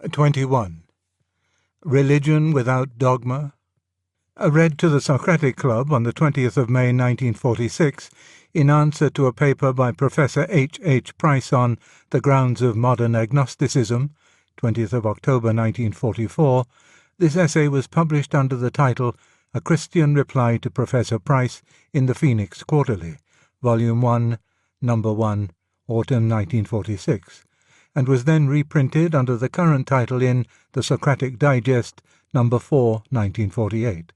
21. Religion without dogma. Read to the Socratic Club on the 20th of May 1946 in answer to a paper by Professor H. H. Price on The Grounds of Modern Agnosticism, 20th of October 1944, this essay was published under the title A Christian Reply to Professor Price in the Phoenix Quarterly, Volume 1, Number 1, Autumn 1946, and was then reprinted under the current title in The Socratic Digest, Number 4, 1948.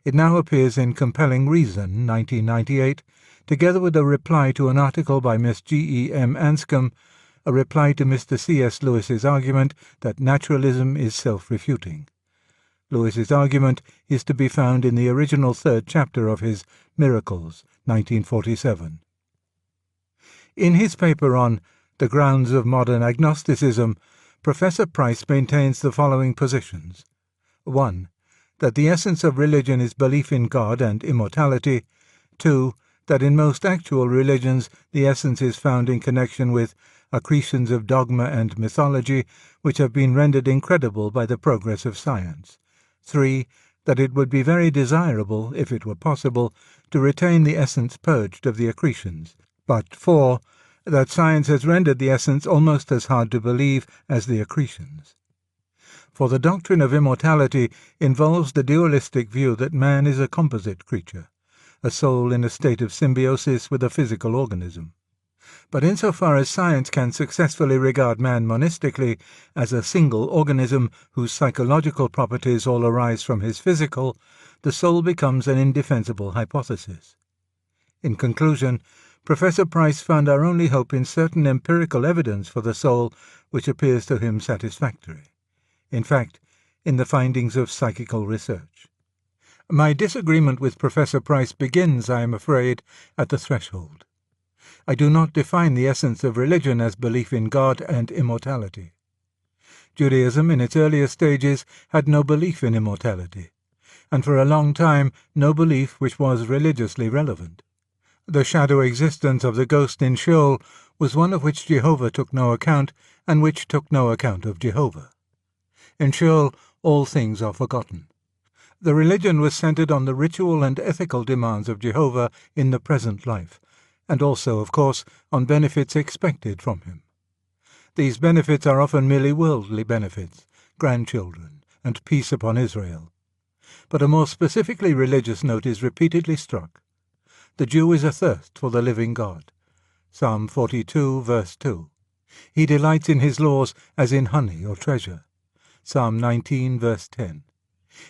It now appears in Compelling Reason, 1998, together with a reply to an article by Miss G. E. M. Anscombe, a reply to Mr. C. S. Lewis's argument that naturalism is self-refuting. Lewis's argument is to be found in the original third chapter of his Miracles, 1947. In his paper on The Grounds of Modern Agnosticism, Professor Price maintains the following positions. 1. That the essence of religion is belief in God and immortality. 2. That in most actual religions the essence is found in connection with accretions of dogma and mythology which have been rendered incredible by the progress of science. 3. That it would be very desirable, if it were possible, to retain the essence purged of the accretions. But 4. That science has rendered the essence almost as hard to believe as the accretions. For the doctrine of immortality involves the dualistic view that man is a composite creature, a soul in a state of symbiosis with a physical organism. But insofar as science can successfully regard man monistically as a single organism whose psychological properties all arise from his physical, the soul becomes an indefensible hypothesis. In conclusion, Professor Price found our only hope in certain empirical evidence for the soul which appears to him satisfactory. In fact, in the findings of psychical research. My disagreement with Professor Price begins, I am afraid, at the threshold. I do not define the essence of religion as belief in God and immortality. Judaism in its earlier stages had no belief in immortality, and for a long time no belief which was religiously relevant. The shadow existence of the ghost in Sheol was one of which Jehovah took no account, and which took no account of Jehovah. In Sheol all things are forgotten. The religion was centered on the ritual and ethical demands of Jehovah in the present life, and also, of course, on benefits expected from him. These benefits are often merely worldly benefits, grandchildren, and peace upon Israel. But a more specifically religious note is repeatedly struck. The Jew is athirst for the living God. Psalm 42, verse 2. He delights in his laws as in honey or treasure. Psalm 19, verse 10.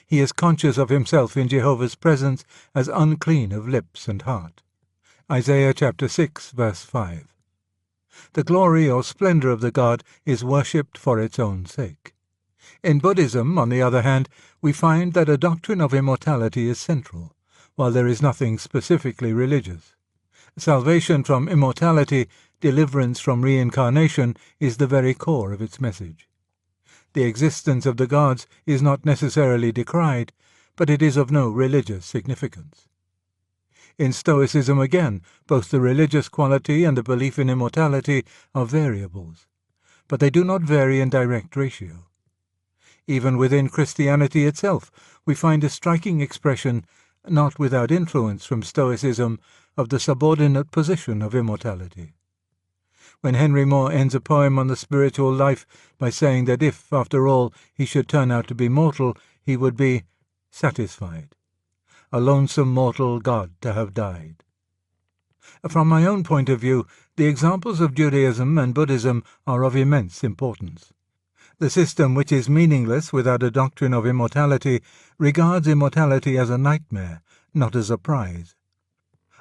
He is conscious of himself in Jehovah's presence as unclean of lips and heart. Isaiah chapter 6, verse 5. The glory or splendor of the god is worshipped for its own sake. In Buddhism, on the other hand, we find that a doctrine of immortality is central, while there is nothing specifically religious. Salvation from immortality, deliverance from reincarnation, is the very core of its message. The existence of the gods is not necessarily decried, but it is of no religious significance. In Stoicism again, both the religious quality and the belief in immortality are variables, but they do not vary in direct ratio. Even within Christianity itself, we find a striking expression, not without influence from Stoicism, of the subordinate position of immortality. When Henry Moore ends a poem on the spiritual life by saying that if, after all, he should turn out to be mortal, he would be satisfied. A lonesome mortal God to have died. From my own point of view, the examples of Judaism and Buddhism are of immense importance. The system which is meaningless without a doctrine of immortality regards immortality as a nightmare, not as a prize.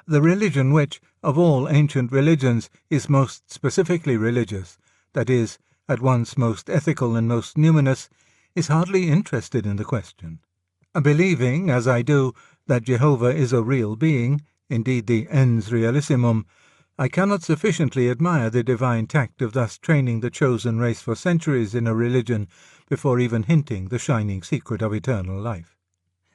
The religion which, of all ancient religions, is most specifically religious, that is, at once most ethical and most numinous, is hardly interested in the question. Believing, as I do, that Jehovah is a real being, indeed the ens realissimum, I cannot sufficiently admire the divine tact of thus training the chosen race for centuries in a religion before even hinting the shining secret of eternal life.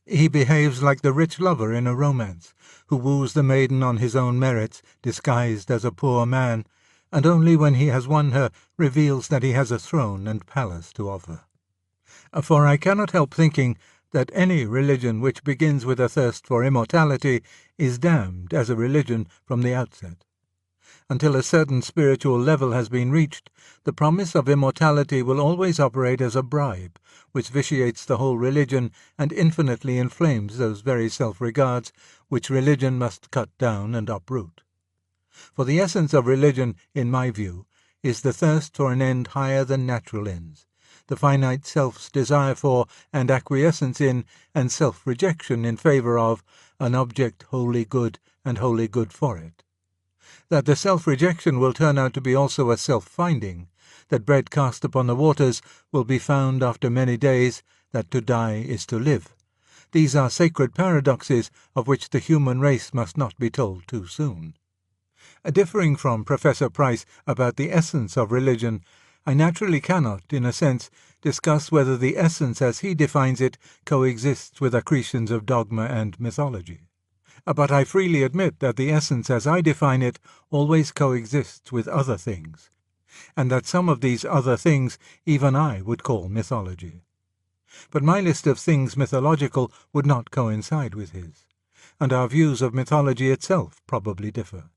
He behaves like the rich lover in a romance, who woos the maiden on his own merits, disguised as a poor man, and only when he has won her reveals that he has a throne and palace to offer. For I cannot help thinking that any religion which begins with a thirst for immortality is damned as a religion from the outset. Until a certain spiritual level has been reached, the promise of immortality will always operate as a bribe, which vitiates the whole religion and infinitely inflames those very self-regards which religion must cut down and uproot. For the essence of religion, in my view, is the thirst for an end higher than natural ends, the finite self's desire for and acquiescence in and self-rejection in favour of an object wholly good and wholly good for it. That the self-rejection will turn out to be also a self-finding, that bread cast upon the waters will be found after many days, that to die is to live. These are sacred paradoxes of which the human race must not be told too soon. Differing from Professor Price about the essence of religion, I naturally cannot, in a sense, discuss whether the essence as he defines it coexists with accretions of dogma and mythology. But I freely admit that the essence as I define it always coexists with other things, and that some of these other things even I would call mythology. But my list of things mythological would not coincide with his, and our views of mythology itself probably differ.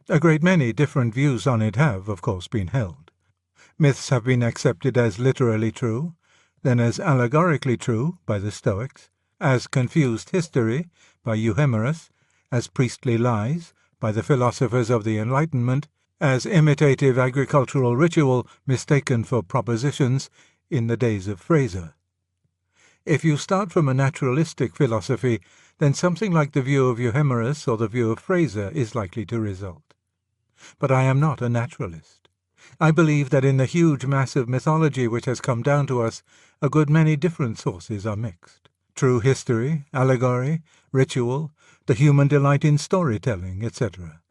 A great many different views on it have, of course, been held. Myths have been accepted as literally true, then as allegorically true by the Stoics, as confused history by Euhemerus, as priestly lies by the philosophers of the Enlightenment, as imitative agricultural ritual mistaken for propositions in the days of Fraser. If you start from a naturalistic philosophy, then something like the view of Euhemerus or the view of Fraser is likely to result. But I am not a naturalist. I believe that in the huge mass of mythology which has come down to us, a good many different sources are mixed. True history, allegory, ritual, the human delight in storytelling, etc.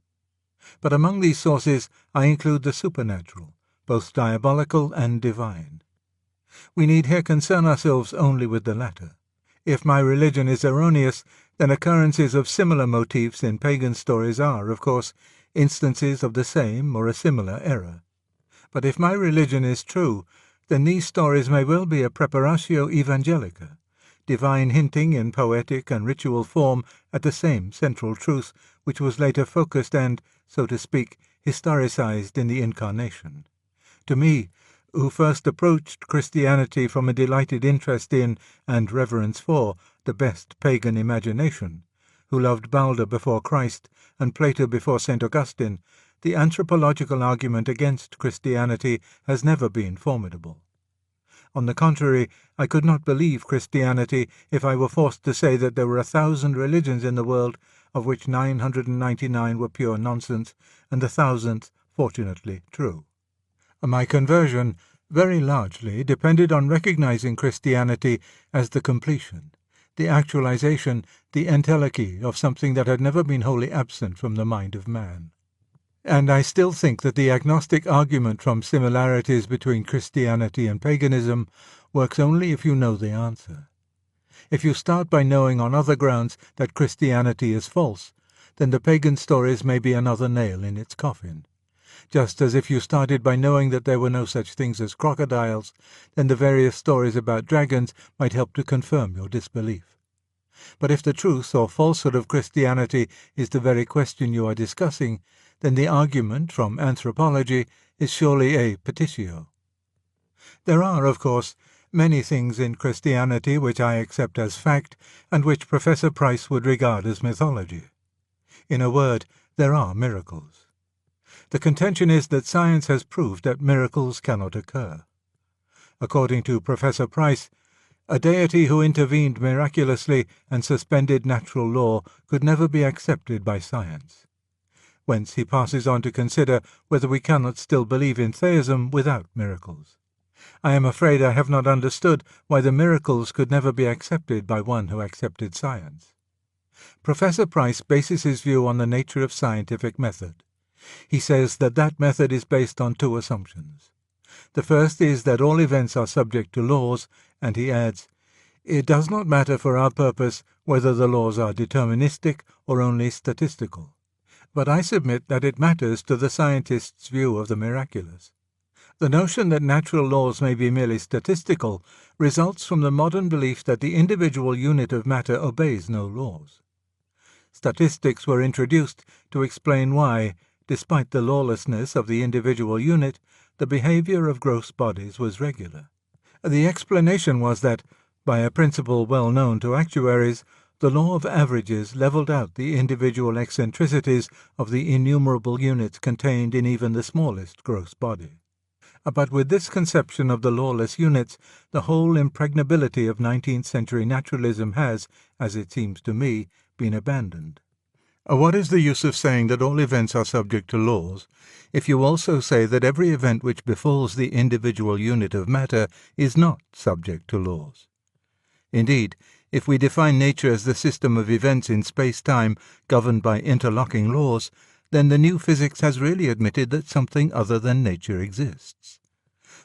But among these sources I include the supernatural, both diabolical and divine. We need here concern ourselves only with the latter. If my religion is erroneous, then occurrences of similar motifs in pagan stories are, of course, instances of the same or a similar error. But if my religion is true, then these stories may well be a preparatio evangelica, divine hinting in poetic and ritual form at the same central truth which was later focused and, so to speak, historicized in the Incarnation. To me, who first approached Christianity from a delighted interest in and reverence for the best pagan imagination, who loved Balder before Christ and Plato before St. Augustine, the anthropological argument against Christianity has never been formidable. On the contrary, I could not believe Christianity if I were forced to say that there were 1,000 religions in the world, of which 999 were pure nonsense, and the 1,000th, fortunately, true. My conversion very largely depended on recognizing Christianity as the completion, the actualization, the entelechy of something that had never been wholly absent from the mind of man. And I still think that the agnostic argument from similarities between Christianity and paganism works only if you know the answer. If you start by knowing on other grounds that Christianity is false, then the pagan stories may be another nail in its coffin. Just as if you started by knowing that there were no such things as crocodiles, then the various stories about dragons might help to confirm your disbelief. But if the truth or falsehood of Christianity is the very question you are discussing, then the argument from anthropology is surely a petitio. There are, of course, many things in Christianity which I accept as fact and which Professor Price would regard as mythology. In a word, there are miracles. The contention is that science has proved that miracles cannot occur. According to Professor Price, a deity who intervened miraculously and suspended natural law could never be accepted by science. Whence he passes on to consider whether we cannot still believe in theism without miracles. I am afraid I have not understood why the miracles could never be accepted by one who accepted science. Professor Price bases his view on the nature of scientific method. He says that that method is based on two assumptions. The first is that all events are subject to laws, and he adds, "It does not matter for our purpose whether the laws are deterministic or only statistical. But I submit that it matters to the scientist's view of the miraculous. The notion that natural laws may be merely statistical results from the modern belief that the individual unit of matter obeys no laws. Statistics were introduced to explain why, despite the lawlessness of the individual unit, the behavior of gross bodies was regular. The explanation was that, by a principle well known to actuaries, the law of averages leveled out the individual eccentricities of the innumerable units contained in even the smallest gross body. But with this conception of the lawless units, the whole impregnability of 19th-century naturalism has, as it seems to me, been abandoned. What is the use of saying that all events are subject to laws, if you also say that every event which befalls the individual unit of matter is not subject to laws? Indeed, if we define nature as the system of events in space-time governed by interlocking laws, then the new physics has really admitted that something other than nature exists.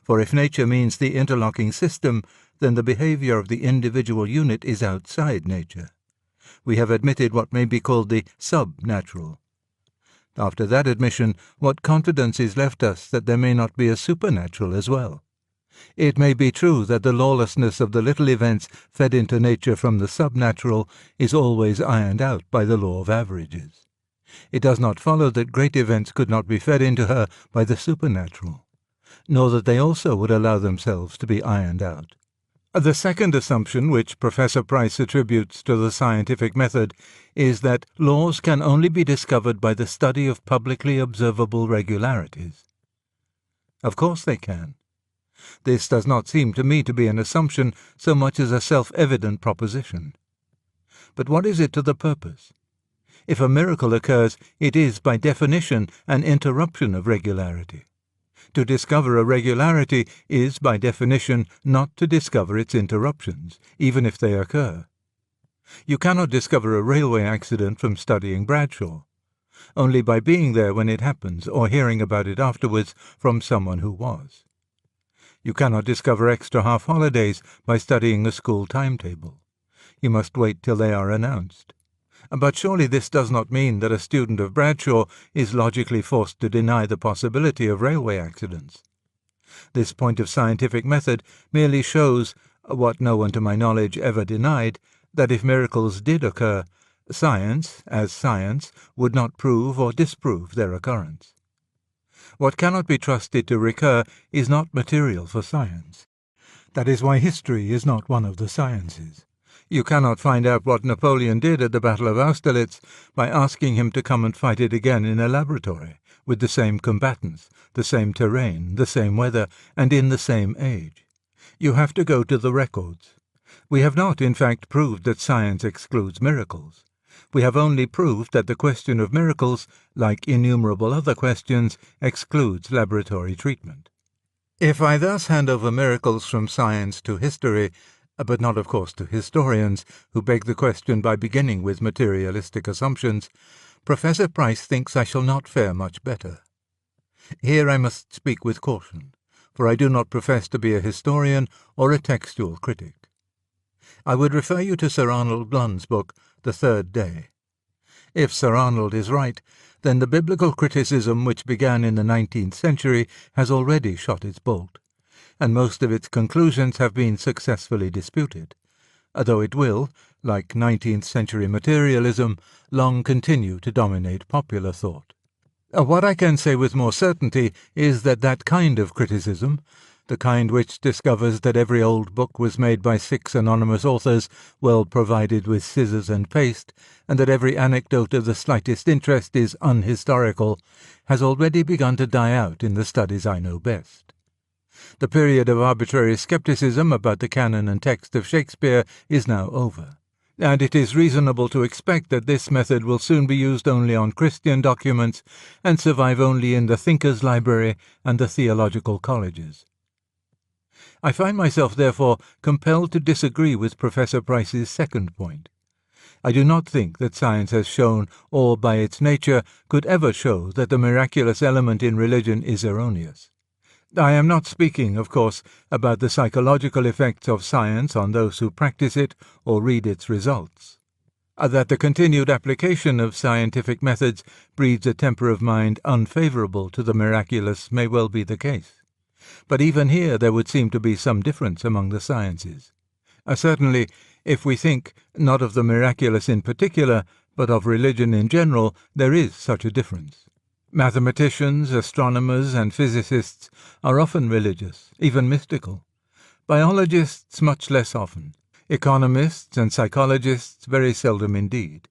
For if nature means the interlocking system, then the behavior of the individual unit is outside nature. We have admitted what may be called the sub-natural. After that admission, what confidence is left us that there may not be a supernatural as well? It may be true that the lawlessness of the little events fed into nature from the subnatural is always ironed out by the law of averages. It does not follow that great events could not be fed into her by the supernatural, nor that they also would allow themselves to be ironed out. The second assumption which Professor Price attributes to the scientific method is that laws can only be discovered by the study of publicly observable regularities. Of course they can. This does not seem to me to be an assumption so much as a self-evident proposition. But what is it to the purpose? If a miracle occurs, it is, by definition, an interruption of regularity. To discover a regularity is, by definition, not to discover its interruptions, even if they occur. You cannot discover a railway accident from studying Bradshaw, only by being there when it happens or hearing about it afterwards from someone who was. You cannot discover extra half-holidays by studying a school timetable. You must wait till they are announced. But surely this does not mean that a student of Bradshaw is logically forced to deny the possibility of railway accidents. This point of scientific method merely shows, what no one to my knowledge ever denied, that if miracles did occur, science, as science, would not prove or disprove their occurrence. What cannot be trusted to recur is not material for science. That is why history is not one of the sciences. You cannot find out what Napoleon did at the Battle of Austerlitz by asking him to come and fight it again in a laboratory, with the same combatants, the same terrain, the same weather, and in the same age. You have to go to the records. We have not, in fact, proved that science excludes miracles. We have only proved that the question of miracles, like innumerable other questions, excludes laboratory treatment. If I thus hand over miracles from science to history, but not, of course, to historians, who beg the question by beginning with materialistic assumptions, Professor Price thinks I shall not fare much better. Here I must speak with caution, for I do not profess to be a historian or a textual critic. I would refer you to Sir Arnold Blunn's book, The Third Day. If Sir Arnold is right, then the biblical criticism which began in the 19th century has already shot its bolt, and most of its conclusions have been successfully disputed, though it will, like 19th-century materialism, long continue to dominate popular thought. What I can say with more certainty is that that kind of criticism, the kind which discovers that every old book was made by 6 anonymous authors well provided with scissors and paste, and that every anecdote of the slightest interest is unhistorical, has already begun to die out in the studies I know best. The period of arbitrary skepticism about the canon and text of Shakespeare is now over, and it is reasonable to expect that this method will soon be used only on Christian documents and survive only in the Thinkers' Library and the theological colleges. I find myself, therefore, compelled to disagree with Professor Price's second point. I do not think that science has shown, or by its nature could ever show, that the miraculous element in religion is erroneous. I am not speaking, of course, about the psychological effects of science on those who practice it or read its results. That the continued application of scientific methods breeds a temper of mind unfavourable to the miraculous may well be the case. But even here there would seem to be some difference among the sciences. Certainly, if we think not of the miraculous in particular, but of religion in general, there is such a difference. Mathematicians, astronomers, and physicists are often religious, even mystical. Biologists much less often. Economists and psychologists very seldom indeed.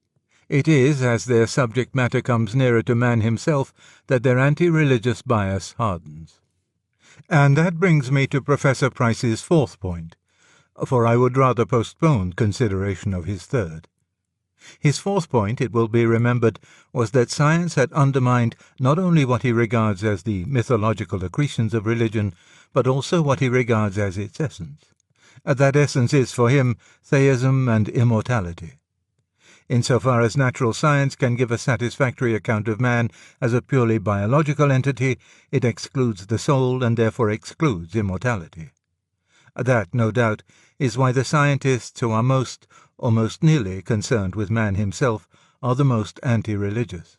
It is as their subject matter comes nearer to man himself that their anti-religious bias hardens. And that brings me to Professor Price's fourth point, for I would rather postpone consideration of his third. His fourth point, it will be remembered, was that science had undermined not only what he regards as the mythological accretions of religion, but also what he regards as its essence. That essence is, for him, theism and immortality. Insofar as natural science can give a satisfactory account of man as a purely biological entity, it excludes the soul and therefore excludes immortality. That, no doubt, is why the scientists who are most, or most nearly, concerned with man himself are the most anti-religious.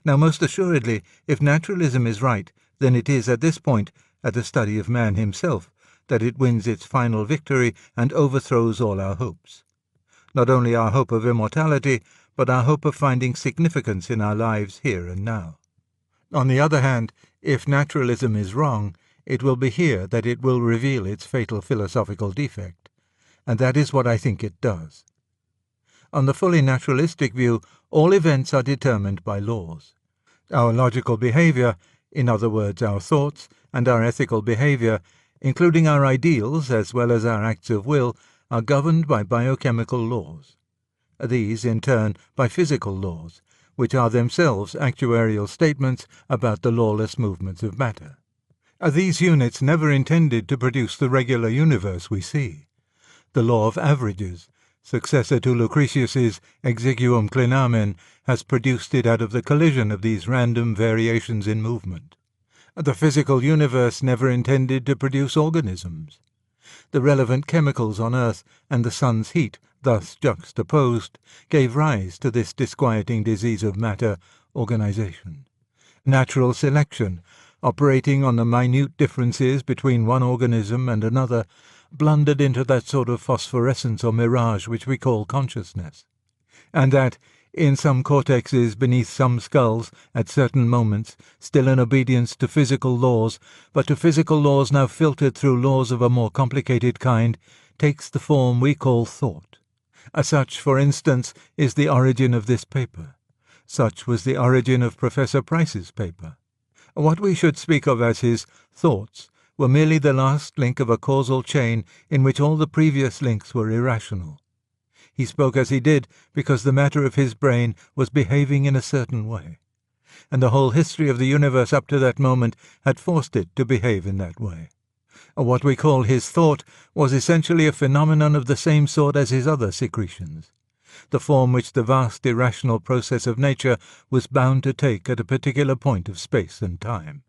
Now, most assuredly, if naturalism is right, then it is at this point, at the study of man himself, that it wins its final victory and overthrows all our hopes. Not only our hope of immortality, but our hope of finding significance in our lives here and now. On the other hand, if naturalism is wrong, it will be here that it will reveal its fatal philosophical defect, and that is what I think it does. On the fully naturalistic view, all events are determined by laws. Our logical behavior, in other words our thoughts, and our ethical behavior, including our ideals as well as our acts of will, are governed by biochemical laws. These, in turn, by physical laws, which are themselves actuarial statements about the lawless movements of matter. These units never intended to produce the regular universe we see. The law of averages, successor to Lucretius's exiguum clinamen, has produced it out of the collision of these random variations in movement. The physical universe never intended to produce organisms. The relevant chemicals on Earth and the sun's heat, thus juxtaposed, gave rise to this disquieting disease of matter, organization. Natural selection, operating on the minute differences between one organism and another, blundered into that sort of phosphorescence or mirage which we call consciousness. And that, in some cortexes beneath some skulls, at certain moments, still in obedience to physical laws, but to physical laws now filtered through laws of a more complicated kind, takes the form we call thought. Such, for instance, is the origin of this paper. Such was the origin of Professor Price's paper. What we should speak of as his thoughts were merely the last link of a causal chain in which all the previous links were irrational. He spoke as he did because the matter of his brain was behaving in a certain way, and the whole history of the universe up to that moment had forced it to behave in that way. What we call his thought was essentially a phenomenon of the same sort as his other secretions, the form which the vast irrational process of nature was bound to take at a particular point of space and time.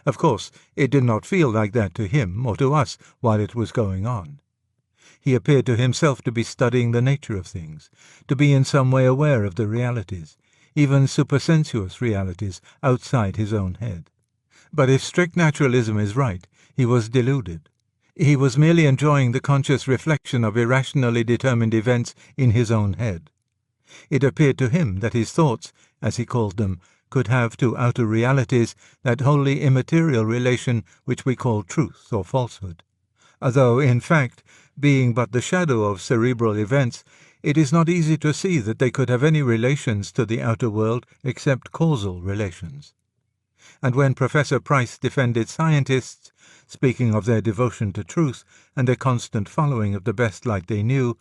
Of course, it did not feel like that to him or to us while it was going on. He appeared to himself to be studying the nature of things, to be in some way aware of the realities, even supersensuous realities, outside his own head. But if strict naturalism is right, he was deluded. He was merely enjoying the conscious reflection of irrationally determined events in his own head. It appeared to him that his thoughts, as he called them, could have to outer realities that wholly immaterial relation which we call truth or falsehood. Although, in fact, being but the shadow of cerebral events, it is not easy to see that they could have any relations to the outer world except causal relations. And when Professor Price defended scientists, speaking of their devotion to truth and their constant following of the best light they knew,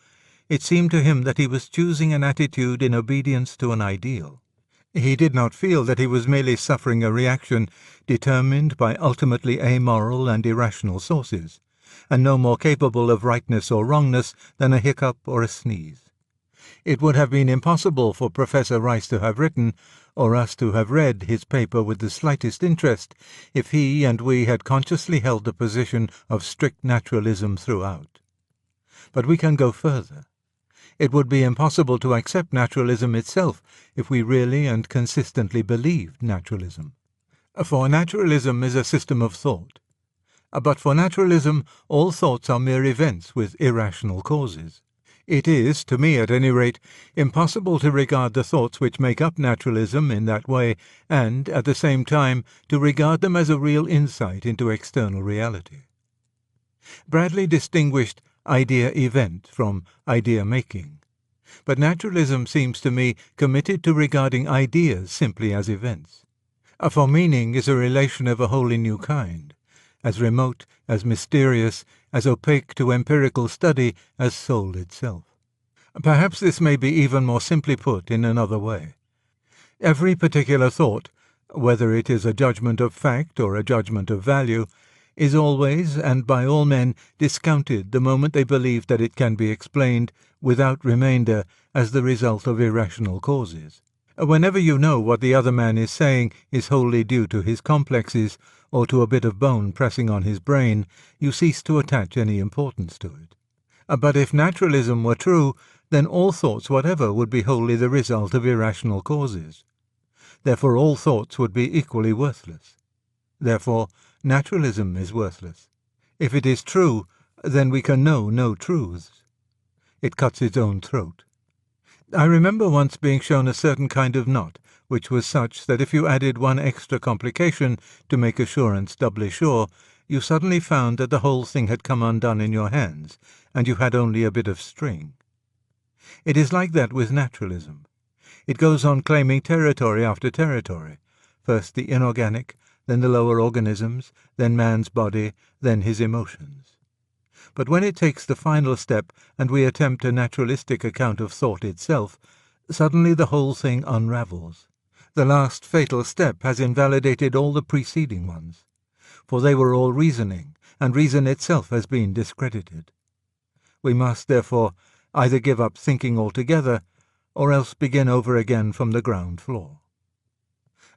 it seemed to him that he was choosing an attitude in obedience to an ideal. He did not feel that he was merely suffering a reaction determined by ultimately amoral and irrational sources, and no more capable of rightness or wrongness than a hiccup or a sneeze. It would have been impossible for Professor Rice to have written, or us to have read, his paper with the slightest interest if he and we had consciously held the position of strict naturalism throughout. But we can go further. It would be impossible to accept naturalism itself if we really and consistently believed naturalism. For naturalism is a system of thought. But for naturalism, all thoughts are mere events with irrational causes. It is, to me at any rate, impossible to regard the thoughts which make up naturalism in that way and, at the same time, to regard them as a real insight into external reality. Bradley distinguished idea-event from idea-making. But naturalism seems to me committed to regarding ideas simply as events. For meaning is a relation of a wholly new kind, as remote, as mysterious, as opaque to empirical study as soul itself. Perhaps this may be even more simply put in another way. Every particular thought, whether it is a judgment of fact or a judgment of value, is always, and by all men, discounted the moment they believe that it can be explained, without remainder, as the result of irrational causes. Whenever you know what the other man is saying is wholly due to his complexes, or to a bit of bone pressing on his brain, you cease to attach any importance to it. But if naturalism were true, then all thoughts whatever would be wholly the result of irrational causes. Therefore all thoughts would be equally worthless. Therefore naturalism is worthless. If it is true, then we can know no truths. It cuts its own throat. I remember once being shown a certain kind of knot, which was such that if you added one extra complication to make assurance doubly sure, you suddenly found that the whole thing had come undone in your hands, and you had only a bit of string. It is like that with naturalism. It goes on claiming territory after territory, first the inorganic, then the lower organisms, then man's body, then his emotions. But when it takes the final step and we attempt a naturalistic account of thought itself, suddenly the whole thing unravels. The last fatal step has invalidated all the preceding ones, for they were all reasoning, and reason itself has been discredited. We must, therefore, either give up thinking altogether, or else begin over again from the ground floor.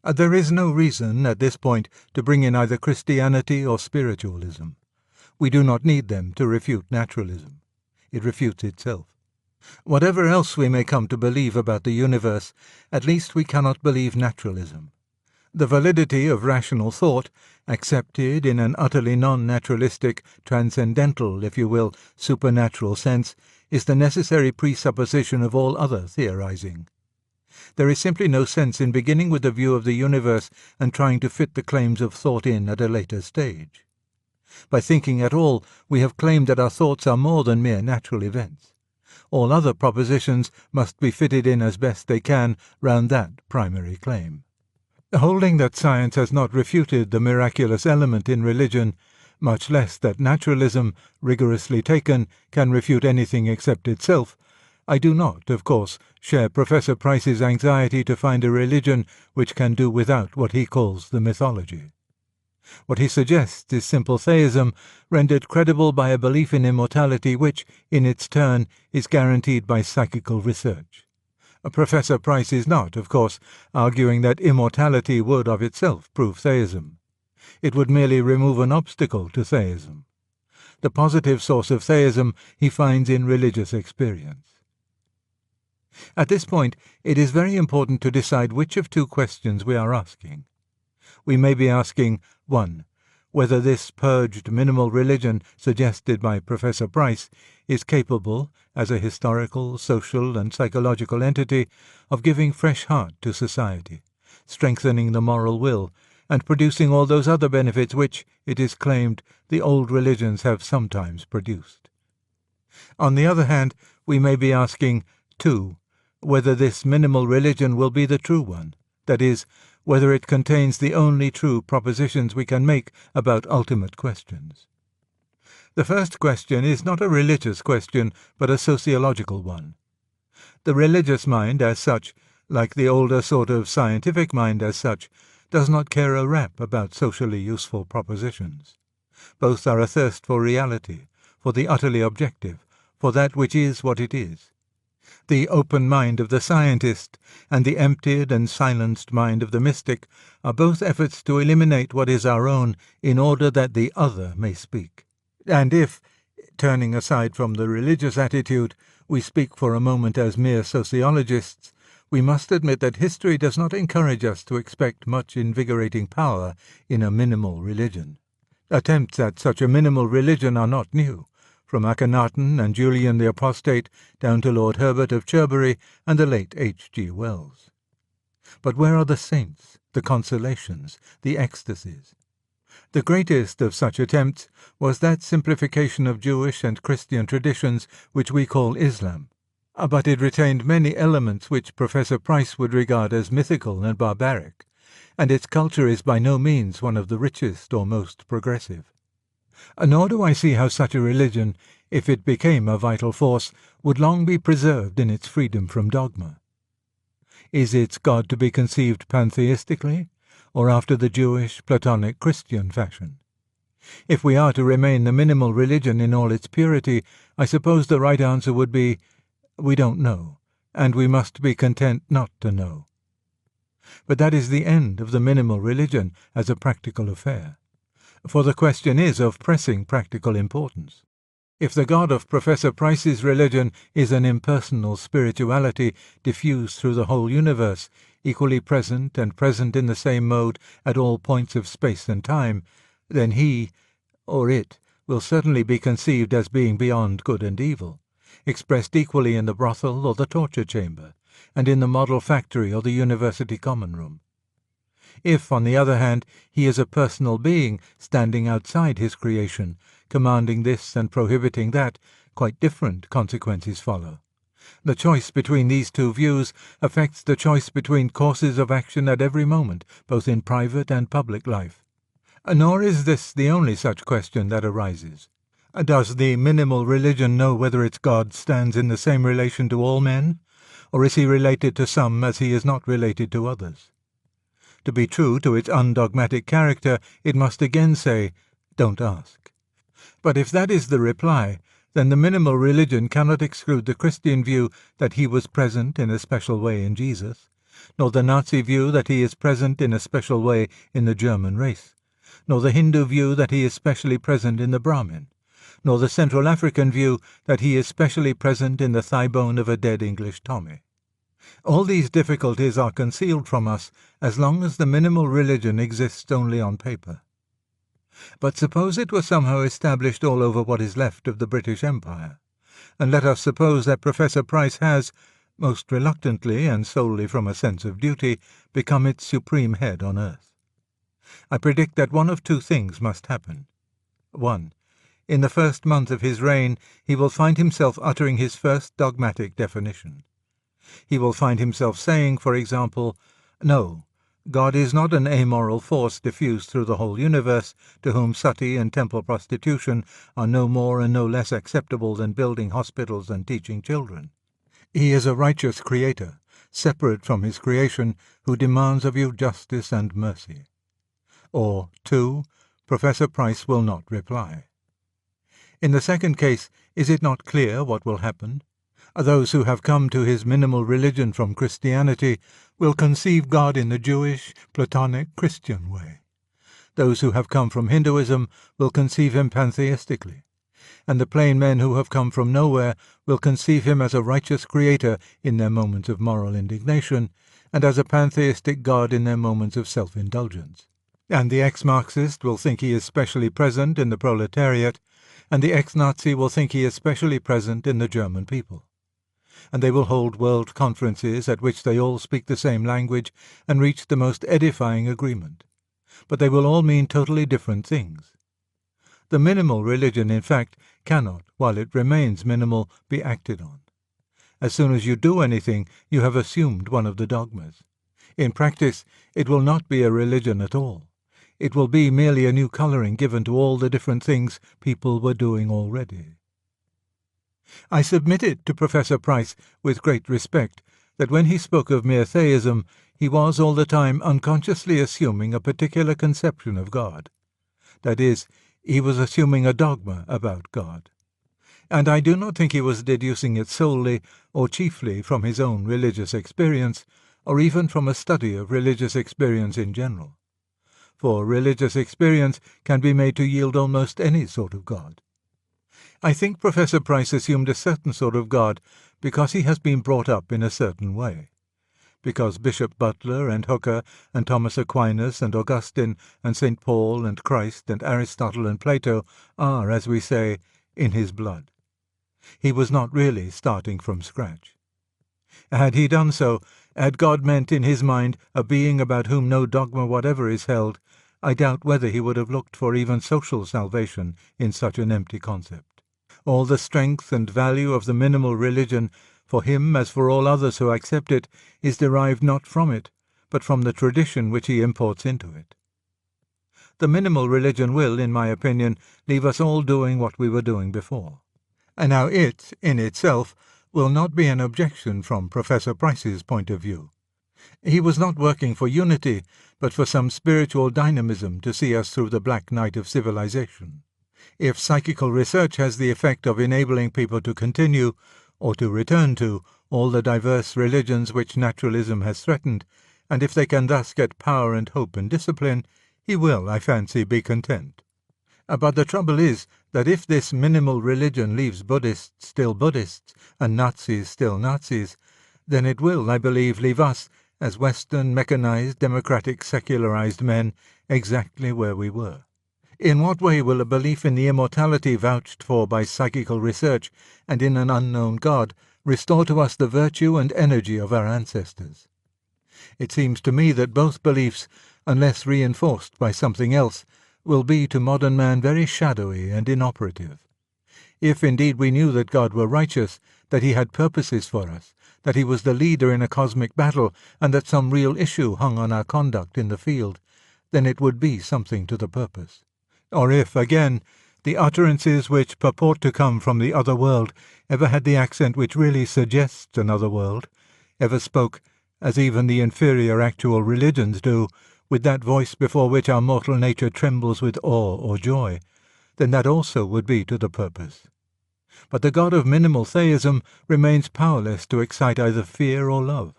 There is no reason, at this point, to bring in either Christianity or spiritualism. We do not need them to refute naturalism. It refutes itself. Whatever else we may come to believe about the universe, at least we cannot believe naturalism. The validity of rational thought, accepted in an utterly non-naturalistic, transcendental, if you will, supernatural sense, is the necessary presupposition of all other theorizing. There is simply no sense in beginning with a view of the universe and trying to fit the claims of thought in at a later stage. By thinking at all, we have claimed that our thoughts are more than mere natural events. All other propositions must be fitted in as best they can round that primary claim. Holding that science has not refuted the miraculous element in religion, much less that naturalism, rigorously taken, can refute anything except itself, I do not, of course, share Professor Price's anxiety to find a religion which can do without what he calls the mythology. What he suggests is simple theism, rendered credible by a belief in immortality which, in its turn, is guaranteed by psychical research. Professor Price is not, of course, arguing that immortality would of itself prove theism. It would merely remove an obstacle to theism. The positive source of theism he finds in religious experience. At this point, it is very important to decide which of two questions we are asking. We may be asking, 1. Whether this purged minimal religion suggested by Professor Price is capable, as a historical, social, and psychological entity, of giving fresh heart to society, strengthening the moral will, and producing all those other benefits which, it is claimed, the old religions have sometimes produced. On the other hand, we may be asking, 2. Whether this minimal religion will be the true one, that is, whether it contains the only true propositions we can make about ultimate questions. The first question is not a religious question, but a sociological one. The religious mind, as such, like the older sort of scientific mind as such, does not care a rap about socially useful propositions. Both are athirst for reality, for the utterly objective, for that which is what it is. The open mind of the scientist and the emptied and silenced mind of the mystic are both efforts to eliminate what is our own in order that the other may speak. And if, turning aside from the religious attitude, we speak for a moment as mere sociologists, we must admit that history does not encourage us to expect much invigorating power in a minimal religion. Attempts at such a minimal religion are not new, from Akhenaten and Julian the Apostate down to Lord Herbert of Cherbury and the late H.G. Wells. But where are the saints, the consolations, the ecstasies? The greatest of such attempts was that simplification of Jewish and Christian traditions which we call Islam, but it retained many elements which Professor Price would regard as mythical and barbaric, and its culture is by no means one of the richest or most progressive. Nor do I see how such a religion, if it became a vital force, would long be preserved in its freedom from dogma. Is its God to be conceived pantheistically, or after the Jewish, Platonic, Christian fashion? If we are to remain the minimal religion in all its purity, I suppose the right answer would be, we don't know, and we must be content not to know. But that is the end of the minimal religion as a practical affair, for the question is of pressing practical importance. If the God of Professor Price's religion is an impersonal spirituality diffused through the whole universe, equally present and present in the same mode at all points of space and time, then he, or it, will certainly be conceived as being beyond good and evil, expressed equally in the brothel or the torture chamber, and in the model factory or the university common room. If, on the other hand, he is a personal being standing outside his creation, commanding this and prohibiting that, quite different consequences follow. The choice between these two views affects the choice between courses of action at every moment, both in private and public life. Nor is this the only such question that arises. Does the minimal religion know whether its God stands in the same relation to all men, or is he related to some as he is not related to others? To be true to its undogmatic character, it must again say, don't ask. But if that is the reply, then the minimal religion cannot exclude the Christian view that he was present in a special way in Jesus, nor the Nazi view that he is present in a special way in the German race, nor the Hindu view that he is specially present in the Brahmin, nor the Central African view that he is specially present in the thigh bone of a dead English Tommy. All these difficulties are concealed from us as long as the minimal religion exists only on paper. But suppose it were somehow established all over what is left of the British Empire, and let us suppose that Professor Price has, most reluctantly and solely from a sense of duty, become its supreme head on earth. I predict that one of two things must happen. 1. In the first month of his reign he will find himself uttering his first dogmatic definition. He will find himself saying, for example, no, God is not an amoral force diffused through the whole universe, to whom suttee and temple prostitution are no more and no less acceptable than building hospitals and teaching children. He is a righteous creator, separate from his creation, who demands of you justice and mercy. Or, 2, Professor Price will not reply. In the second case, is it not clear what will happen? Those who have come to his minimal religion from Christianity will conceive God in the Jewish, Platonic, Christian way. Those who have come from Hinduism will conceive him pantheistically, and the plain men who have come from nowhere will conceive him as a righteous creator in their moments of moral indignation, and as a pantheistic God in their moments of self-indulgence. And the ex-Marxist will think he is specially present in the proletariat, and the ex-Nazi will think he is specially present in the German people. And they will hold world conferences at which they all speak the same language and reach the most edifying agreement. But they will all mean totally different things. The minimal religion, in fact, cannot, while it remains minimal, be acted on. As soon as you do anything, you have assumed one of the dogmas. In practice, it will not be a religion at all. It will be merely a new colouring given to all the different things people were doing already. I submitted to Professor Price with great respect that when he spoke of mere theism, he was all the time unconsciously assuming a particular conception of God. That is, he was assuming a dogma about God. And I do not think he was deducing it solely or chiefly from his own religious experience, or even from a study of religious experience in general. For religious experience can be made to yield almost any sort of God. I think Professor Price assumed a certain sort of God because he has been brought up in a certain way. Because Bishop Butler and Hooker and Thomas Aquinas and Augustine and St. Paul and Christ and Aristotle and Plato are, as we say, in his blood. He was not really starting from scratch. Had he done so, had God meant in his mind a being about whom no dogma whatever is held, I doubt whether he would have looked for even social salvation in such an empty concept. All the strength and value of the minimal religion, for him as for all others who accept it, is derived not from it, but from the tradition which he imports into it. The minimal religion will, in my opinion, leave us all doing what we were doing before. And now it, in itself, will not be an objection from Professor Price's point of view. He was not working for unity, but for some spiritual dynamism to see us through the black night of civilization. If psychical research has the effect of enabling people to continue, or to return to, all the diverse religions which naturalism has threatened, and if they can thus get power and hope and discipline, he will, I fancy, be content. But the trouble is that if this minimal religion leaves Buddhists still Buddhists and Nazis still Nazis, then it will, I believe, leave us, as Western, mechanized, democratic, secularized men, exactly where we were. In what way will a belief in the immortality vouched for by psychical research and in an unknown God restore to us the virtue and energy of our ancestors? It seems to me that both beliefs, unless reinforced by something else, will be to modern man very shadowy and inoperative. If indeed we knew that God were righteous, that he had purposes for us, that he was the leader in a cosmic battle, and that some real issue hung on our conduct in the field, then it would be something to the purpose. Or if, again, the utterances which purport to come from the other world ever had the accent which really suggests another world, ever spoke, as even the inferior actual religions do, with that voice before which our mortal nature trembles with awe or joy, then that also would be to the purpose. But the God of minimal theism remains powerless to excite either fear or love,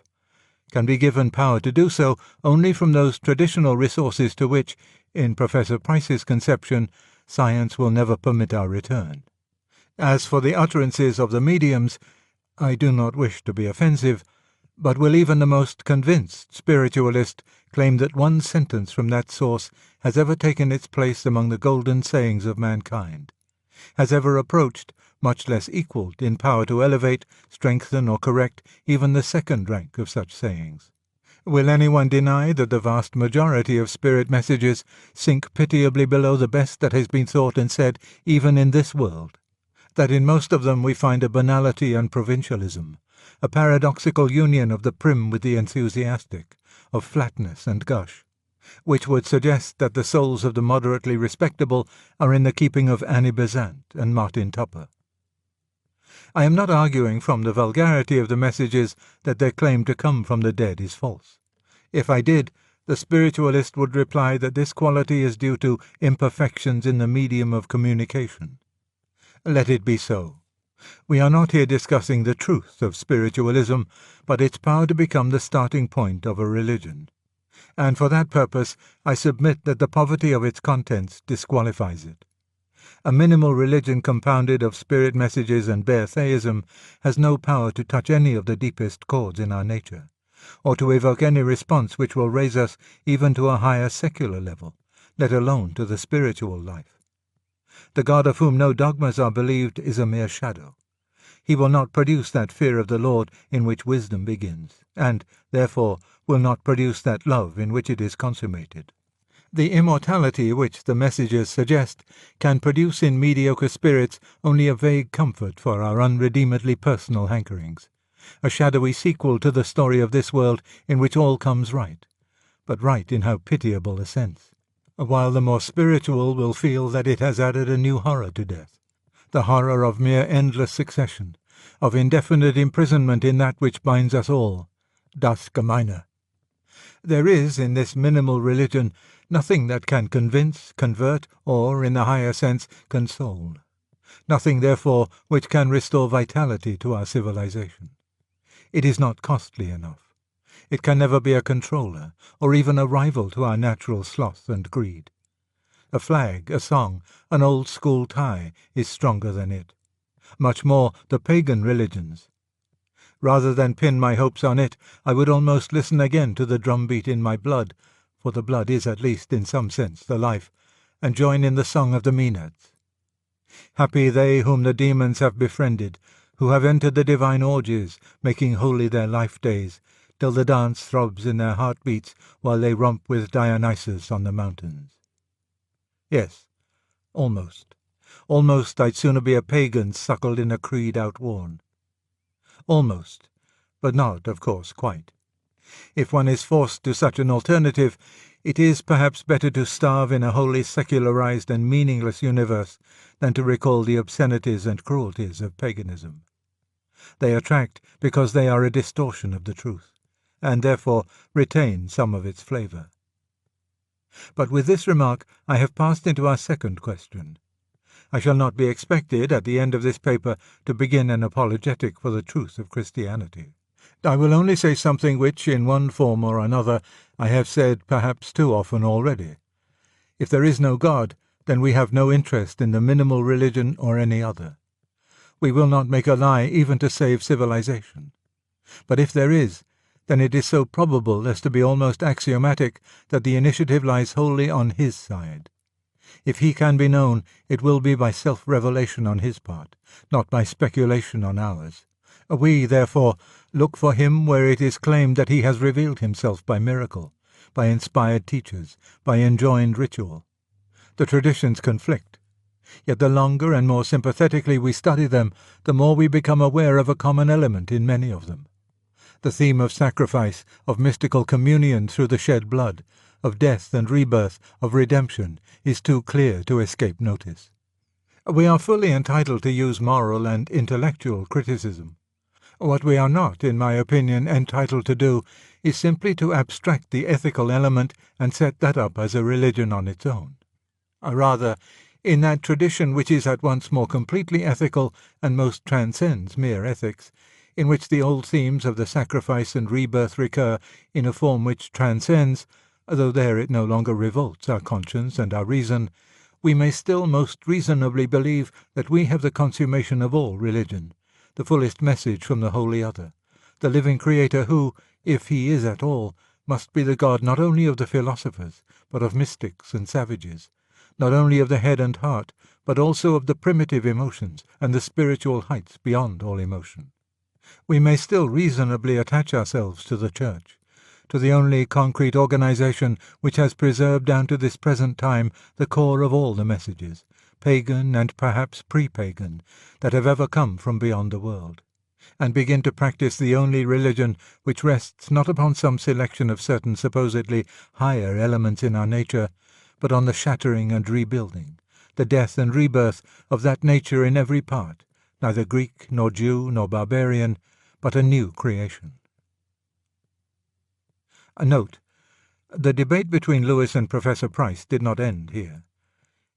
can be given power to do so only from those traditional resources to which, in Professor Price's conception, science will never permit our return. As for the utterances of the mediums, I do not wish to be offensive, but will even the most convinced spiritualist claim that one sentence from that source has ever taken its place among the golden sayings of mankind, has ever approached, much less equalled, in power to elevate, strengthen, or correct even the second rank of such sayings? Will anyone deny that the vast majority of spirit messages sink pitiably below the best that has been thought and said even in this world? That in most of them we find a banality and provincialism, a paradoxical union of the prim with the enthusiastic, of flatness and gush, which would suggest that the souls of the moderately respectable are in the keeping of Annie Besant and Martin Tupper. I am not arguing from the vulgarity of the messages that their claim to come from the dead is false. If I did, the spiritualist would reply that this quality is due to imperfections in the medium of communication. Let it be so. We are not here discussing the truth of spiritualism, but its power to become the starting point of a religion. And for that purpose I submit that the poverty of its contents disqualifies it. A minimal religion compounded of spirit messages and bare theism has no power to touch any of the deepest chords in our nature, or to evoke any response which will raise us even to a higher secular level, let alone to the spiritual life. The God of whom no dogmas are believed is a mere shadow. He will not produce that fear of the Lord in which wisdom begins, and, therefore, will not produce that love in which it is consummated. The immortality which the messages suggest can produce in mediocre spirits only a vague comfort for our unredeemedly personal hankerings, a shadowy sequel to the story of this world in which all comes right, but right in how pitiable a sense, while the more spiritual will feel that it has added a new horror to death, the horror of mere endless succession, of indefinite imprisonment in that which binds us all, das Gemeine. There is, in this minimal religion, nothing that can convince, convert, or, in the higher sense, console. Nothing, therefore, which can restore vitality to our civilization. It is not costly enough. It can never be a controller, or even a rival to our natural sloth and greed. A flag, a song, an old-school tie is stronger than it. much more the pagan religions. Rather than pin my hopes on it, I would almost listen again to the drumbeat in my blood, for the blood is at least in some sense the life, and join in the song of the Maenads. Happy they whom the demons have befriended, who have entered the divine orgies, making holy their life days, till the dance throbs in their heartbeats while they romp with Dionysus on the mountains. Yes, almost. Almost I'd sooner be a pagan suckled in a creed outworn. Almost, but not, of course, quite. If one is forced to such an alternative, it is perhaps better to starve in a wholly secularized and meaningless universe than to recall the obscenities and cruelties of paganism. They attract because they are a distortion of the truth, and therefore retain some of its flavour. But with this remark I have passed into our second question. I shall not be expected at the end of this paper to begin an apologetic for the truth of Christianity. I will only say something which, in one form or another, I have said perhaps too often already. If there is no God, then we have no interest in the minimal religion or any other. We will not make a lie even to save civilization. But if there is, then it is so probable as to be almost axiomatic that the initiative lies wholly on his side. If he can be known, it will be by self-revelation on his part, not by speculation on ours. We, therefore, look for him where it is claimed that he has revealed himself by miracle, by inspired teachers, by enjoined ritual. The traditions conflict. Yet the longer and more sympathetically we study them, the more we become aware of a common element in many of them. The theme of sacrifice, of mystical communion through the shed blood, of death and rebirth, of redemption, is too clear to escape notice. We are fully entitled to use moral and intellectual criticism. What we are not, in my opinion, entitled to do is simply to abstract the ethical element and set that up as a religion on its own. Rather, in that tradition which is at once more completely ethical and most transcends mere ethics, in which the old themes of the sacrifice and rebirth recur in a form which transcends, though there it no longer revolts our conscience and our reason, we may still most reasonably believe that we have the consummation of all religion, the fullest message from the Holy Other, the living Creator who, if he is at all, must be the God not only of the philosophers, but of mystics and savages, not only of the head and heart, but also of the primitive emotions and the spiritual heights beyond all emotion. We may still reasonably attach ourselves to the Church, to the only concrete organization which has preserved down to this present time the core of all the messages, pagan and perhaps pre-pagan, that have ever come from beyond the world, and begin to practice the only religion which rests not upon some selection of certain supposedly higher elements in our nature, but on the shattering and rebuilding, the death and rebirth of that nature in every part, neither Greek nor Jew nor barbarian, but a new creation. A note: the debate between Lewis and Professor Price did not end here.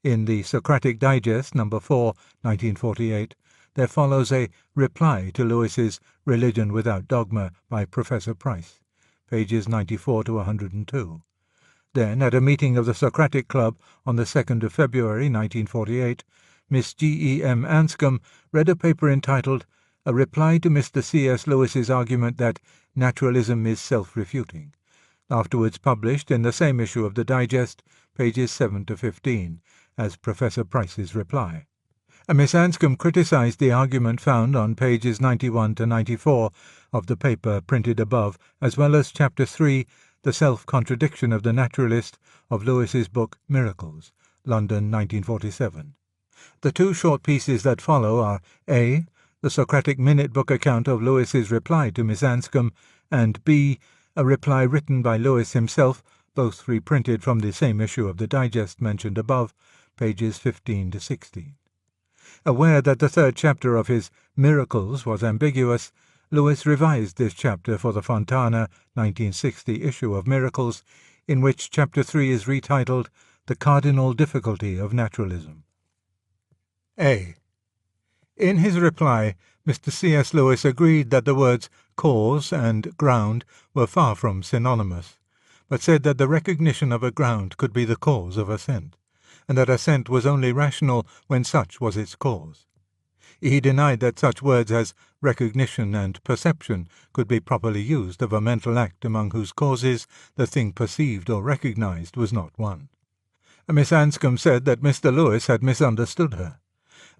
In the Socratic Digest, No. 4, 1948, there follows a reply to Lewis's Religion Without Dogma by Professor Price, pages 94 to 102. Then, at a meeting of the Socratic Club on the 2nd of February 1948, Miss G.E.M. Anscombe read a paper entitled A Reply to Mr. C.S. Lewis's Argument that Naturalism is Self-Refuting, afterwards published in the same issue of the Digest, pages 7 to 15, as Professor Price's reply. Miss Anscombe criticized the argument found on pages 91 to 94 of the paper printed above, as well as Chapter 3, The Self-Contradiction of the Naturalist, of Lewis's book Miracles, London, 1947. The two short pieces that follow are A. The Socratic Minute Book account of Lewis's reply to Miss Anscombe, and B. A reply written by Lewis himself, both reprinted from the same issue of the Digest mentioned above, pages 15 to 16. Aware that the third chapter of his Miracles was ambiguous, Lewis revised this chapter for the Fontana 1960 issue of Miracles, in which Chapter 3 is retitled The Cardinal Difficulty of Naturalism. A. In his reply, Mr. C.S. Lewis agreed that the words cause and ground were far from synonymous, but said that the recognition of a ground could be the cause of assent, and that assent was only rational when such was its cause. He denied that such words as recognition and perception could be properly used of a mental act among whose causes the thing perceived or recognized was not one. Miss Anscombe said that Mr. Lewis had misunderstood her,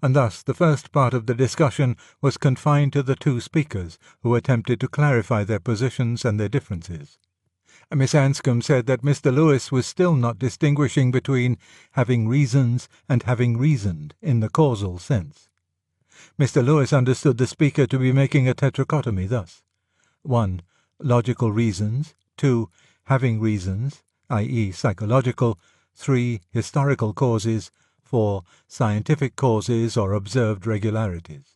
and thus the first part of the discussion was confined to the two speakers, who attempted to clarify their positions and their differences. Miss Anscombe said that Mr. Lewis was still not distinguishing between having reasons and having reasoned in the causal sense. Mr. Lewis understood the speaker to be making a tetrachotomy thus: 1. Logical reasons, 2. Having reasons, i.e. psychological, 3. Historical causes, 4. Scientific causes or observed regularities.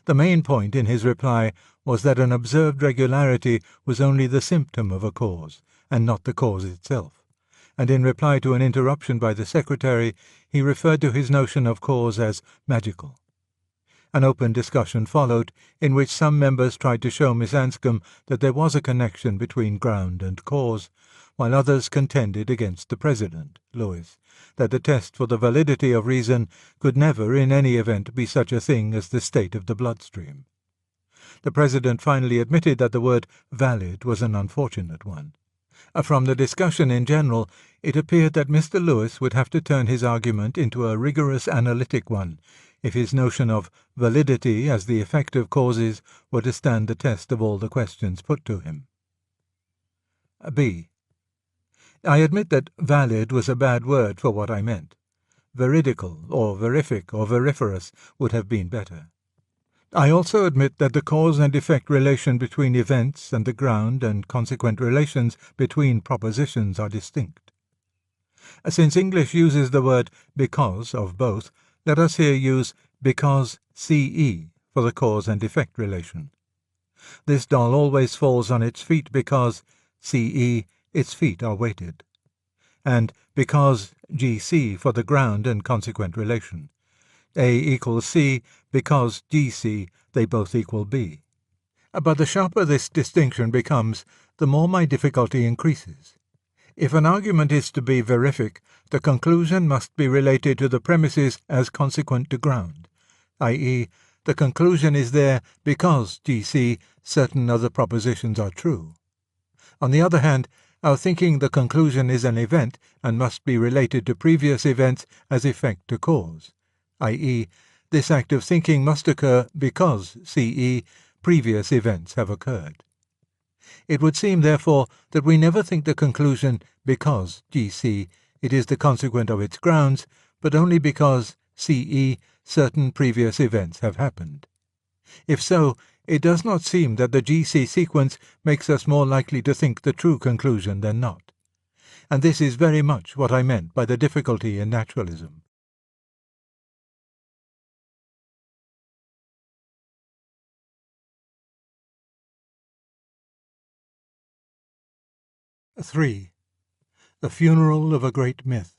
The main point in his reply was that an observed regularity was only the symptom of a cause, and not the cause itself, and in reply to an interruption by the secretary he referred to his notion of cause as magical. An open discussion followed, in which some members tried to show Miss Anscombe that there was a connection between ground and cause, while others contended against the President, Lewis, that the test for the validity of reason could never in any event be such a thing as the state of the bloodstream. The President finally admitted that the word valid was an unfortunate one. From the discussion in general, it appeared that Mr. Lewis would have to turn his argument into a rigorous analytic one, if his notion of validity as the effect of causes were to stand the test of all the questions put to him. B. I admit that valid was a bad word for what I meant. Veridical, or verific, or veriferous would have been better. I also admit that the cause and effect relation between events and the ground and consequent relations between propositions are distinct. Since English uses the word because of both, let us here use because CE for the cause and effect relation. This doll always falls on its feet because CE, its feet are weighted, and because GC for the ground and consequent relation. A equals C because GC, they both equal B. But the sharper this distinction becomes, the more my difficulty increases. If an argument is to be verific, the conclusion must be related to the premises as consequent to ground, i.e., the conclusion is there because GC certain other propositions are true. On the other hand, our thinking the conclusion is an event and must be related to previous events as effect to cause, i.e., this act of thinking must occur because CE previous events have occurred. It would seem, therefore, that we never think the conclusion because GC it is the consequent of its grounds, but only because CE certain previous events have happened. If so, it does not seem that the GC sequence makes us more likely to think the true conclusion than not. And this is very much what I meant by the difficulty in naturalism. (3) The Funeral of a Great Myth.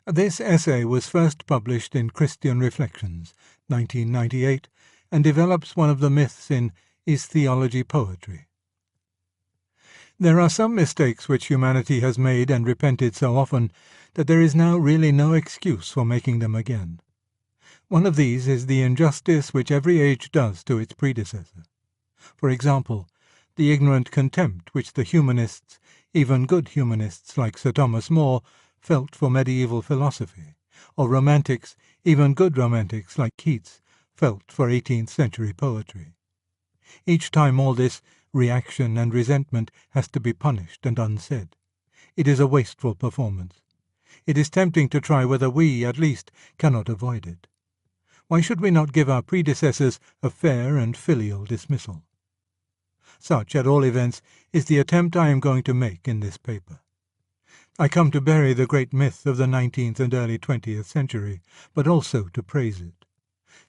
This essay was first published in Christian Reflections, 1998, and develops one of the myths in Is Theology Poetry? There are some mistakes which humanity has made and repented so often that there is now really no excuse for making them again. One of these is the injustice which every age does to its predecessor. For example, the ignorant contempt which the humanists, even good humanists like Sir Thomas More, felt for medieval philosophy, or romantics, even good romantics like Keats, felt for 18th century poetry. Each time all this reaction and resentment has to be punished and unsaid. It is a wasteful performance. It is tempting to try whether we, at least, cannot avoid it. Why should we not give our predecessors a fair and filial dismissal? Such, at all events, is the attempt I am going to make in this paper. I come to bury the great myth of the 19th and early 20th century, but also to praise it.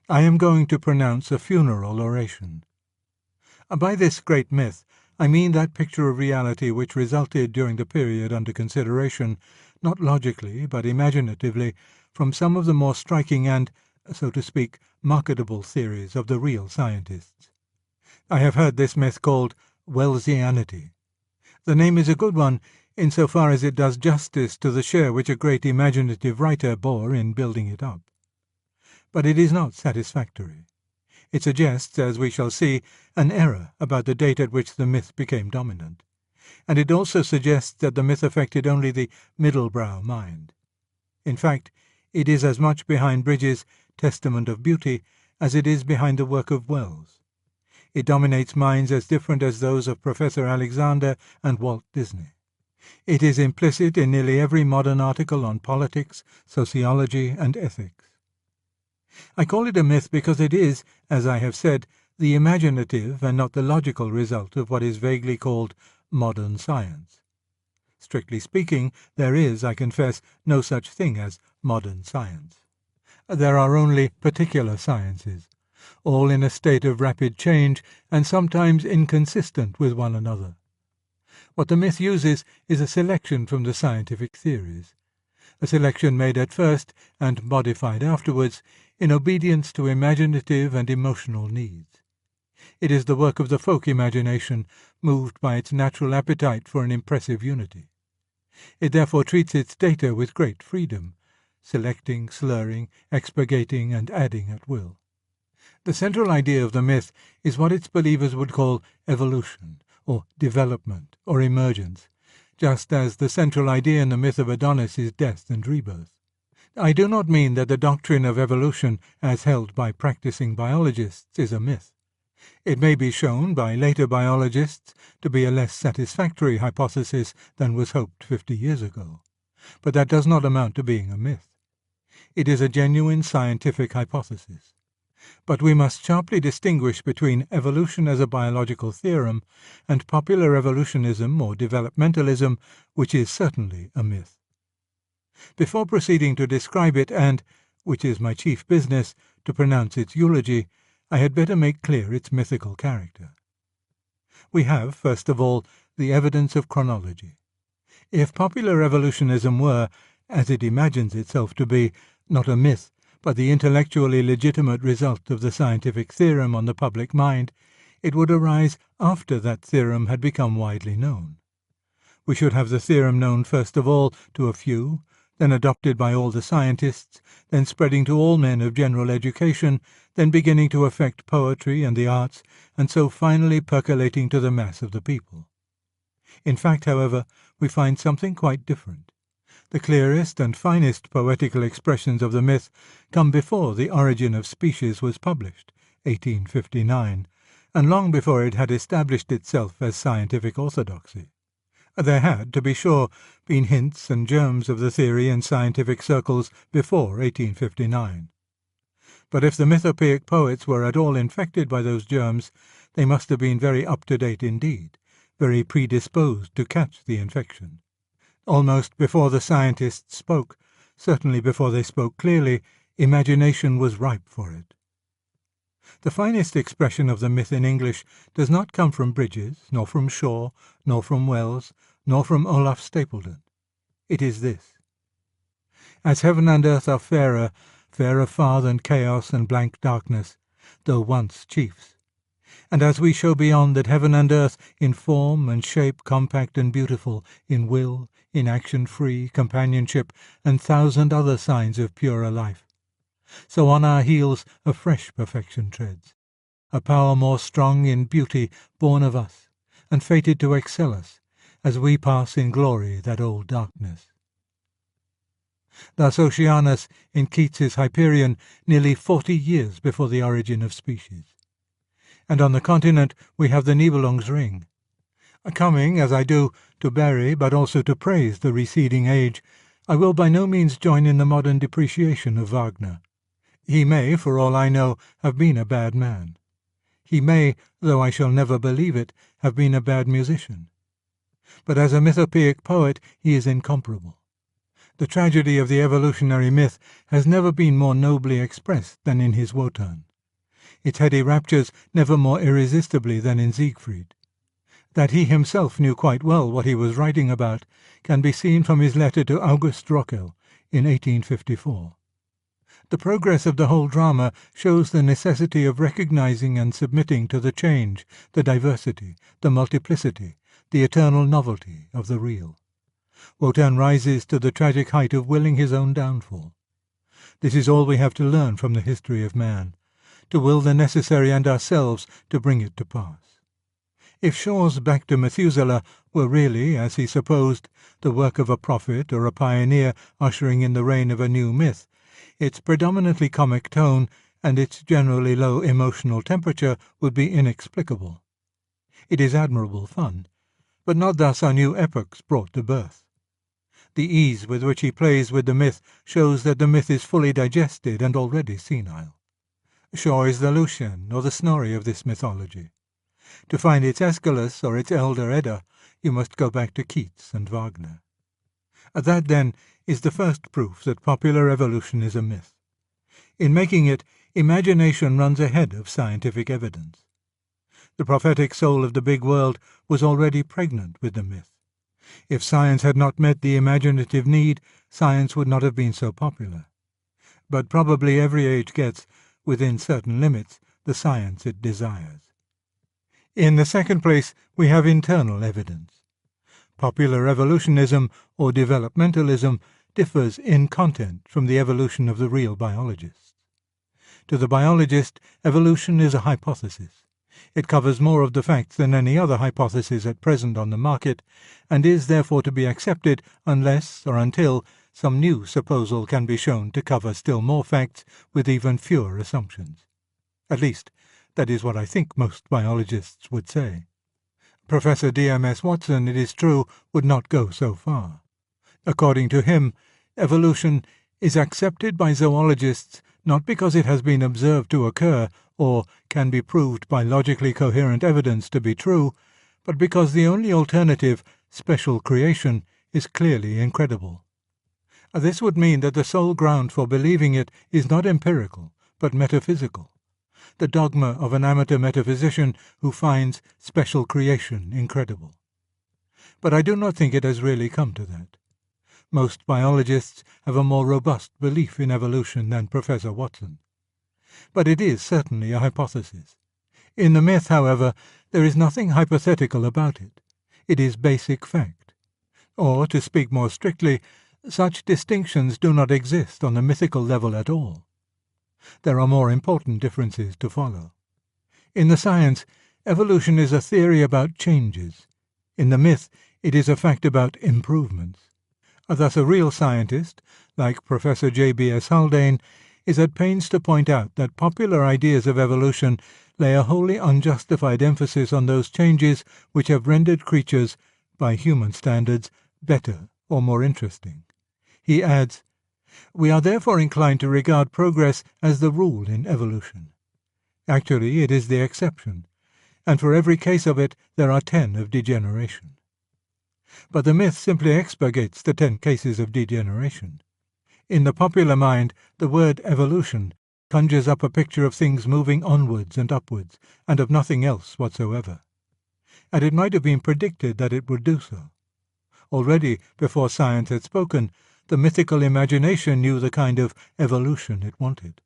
I am going to pronounce a funeral oration. By this great myth, I mean that picture of reality which resulted during the period under consideration, not logically but imaginatively, from some of the more striking and, so to speak, marketable theories of the real scientists. I have heard this myth called Wellesianity. The name is a good one insofar as it does justice to the share which a great imaginative writer bore in building it up. But it is not satisfactory. It suggests, as we shall see, an error about the date at which the myth became dominant, and it also suggests that the myth affected only the middle-brow mind. In fact, it is as much behind Bridges' Testament of Beauty as it is behind the work of Wells. It dominates minds as different as those of Professor Alexander and Walt Disney. It is implicit in nearly every modern article on politics, sociology, and ethics. I call it a myth because it is, as I have said, the imaginative and not the logical result of what is vaguely called modern science. Strictly speaking, there is, I confess, no such thing as modern science. There are only particular sciences, all in a state of rapid change and sometimes inconsistent with one another. What the myth uses is a selection from the scientific theories, a selection made at first and modified afterwards in obedience to imaginative and emotional needs. It is the work of the folk imagination, moved by its natural appetite for an impressive unity. It therefore treats its data with great freedom, selecting, slurring, expurgating, and adding at will. The central idea of the myth is what its believers would call evolution, or development, or emergence, just as the central idea in the myth of Adonis is death and rebirth. I do not mean that the doctrine of evolution, as held by practicing biologists, is a myth. It may be shown by later biologists to be a less satisfactory hypothesis than was hoped 50 years ago, but that does not amount to being a myth. It is a genuine scientific hypothesis. But we must sharply distinguish between evolution as a biological theorem and popular evolutionism or developmentalism, which is certainly a myth. Before proceeding to describe it and, which is my chief business, to pronounce its eulogy, I had better make clear its mythical character. We have, first of all, the evidence of chronology. If popular evolutionism were, as it imagines itself to be, not a myth, but the intellectually legitimate result of the scientific theorem on the public mind, it would arise after that theorem had become widely known. We should have the theorem known first of all to a few, then adopted by all the scientists, then spreading to all men of general education, then beginning to affect poetry and the arts, and so finally percolating to the mass of the people. In fact, however, we find something quite different. The clearest and finest poetical expressions of the myth come before The Origin of Species was published, 1859, and long before it had established itself as scientific orthodoxy. There had, to be sure, been hints and germs of the theory in scientific circles before 1859. But if the mythopoeic poets were at all infected by those germs, they must have been very up-to-date indeed, very predisposed to catch the infection. Almost before the scientists spoke, certainly before they spoke clearly, imagination was ripe for it. The finest expression of the myth in English does not come from Bridges, nor from Shaw, nor from Wells, nor from Olaf Stapledon. It is this: As heaven and earth are fairer, fairer far than chaos and blank darkness, though once chiefs, and as we show beyond that heaven and earth, in form and shape compact and beautiful, in will, in action free, companionship, and thousand other signs of purer life, so on our heels a fresh perfection treads, a power more strong in beauty born of us, and fated to excel us, as we pass in glory that old darkness. Thus Oceanus, in Keats's Hyperion, nearly 40 years before The Origin of Species. And on the continent we have the Nibelung's Ring. Coming, as I do, to bury but also to praise the receding age, I will by no means join in the modern depreciation of Wagner. He may, for all I know, have been a bad man. He may, though I shall never believe it, have been a bad musician. But as a mythopoeic poet he is incomparable. The tragedy of the evolutionary myth has never been more nobly expressed than in his Wotan. Its heady raptures never more irresistibly than in Siegfried. That he himself knew quite well what he was writing about can be seen from his letter to August Rockel in 1854. The progress of the whole drama shows the necessity of recognizing and submitting to the change, the diversity, the multiplicity, the eternal novelty of the real. Wotan rises to the tragic height of willing his own downfall. This is all we have to learn from the history of man, to will the necessary and ourselves to bring it to pass. If Shaw's Back to Methuselah were really, as he supposed, the work of a prophet or a pioneer ushering in the reign of a new myth, its predominantly comic tone and its generally low emotional temperature would be inexplicable. It is admirable fun, but not thus are new epochs brought to birth. The ease with which he plays with the myth shows that the myth is fully digested and already senile. Shaw is the Lucian or the Snorri of this mythology. To find its Aeschylus or its Elder Edda, you must go back to Keats and Wagner. That, then, is the first proof that popular evolution is a myth. In making it, imagination runs ahead of scientific evidence. The prophetic soul of the big world was already pregnant with the myth. If science had not met the imaginative need, science would not have been so popular. But probably every age gets, within certain limits, the science it desires. In the second place, we have internal evidence. Popular evolutionism, or developmentalism, differs in content from the evolution of the real biologists. To the biologist, evolution is a hypothesis. It covers more of the facts than any other hypothesis at present on the market, and is therefore to be accepted unless or until some new supposal can be shown to cover still more facts with even fewer assumptions. At least, that is what I think most biologists would say. Professor D.M.S. Watson, it is true, would not go so far. According to him, evolution is accepted by zoologists not because it has been observed to occur or can be proved by logically coherent evidence to be true, but because the only alternative, special creation, is clearly incredible. This would mean that the sole ground for believing it is not empirical, but metaphysical, the dogma of an amateur metaphysician who finds special creation incredible. But I do not think it has really come to that. Most biologists have a more robust belief in evolution than Professor Watson. But it is certainly a hypothesis. In the myth, however, there is nothing hypothetical about it. It is basic fact. Or, to speak more strictly, such distinctions do not exist on the mythical level at all. There are more important differences to follow. In the science, evolution is a theory about changes. In the myth, it is a fact about improvements. Thus a real scientist, like Professor J.B.S. Haldane, is at pains to point out that popular ideas of evolution lay a wholly unjustified emphasis on those changes which have rendered creatures, by human standards, better or more interesting. He adds, "We are therefore inclined to regard progress as the rule in evolution. Actually, it is the exception, and for every case of it there are 10 of degeneration." But the myth simply expurgates the 10 cases of degeneration. In the popular mind, the word evolution conjures up a picture of things moving onwards and upwards, and of nothing else whatsoever. And it might have been predicted that it would do so. Already, before science had spoken, the mythical imagination knew the kind of evolution it wanted.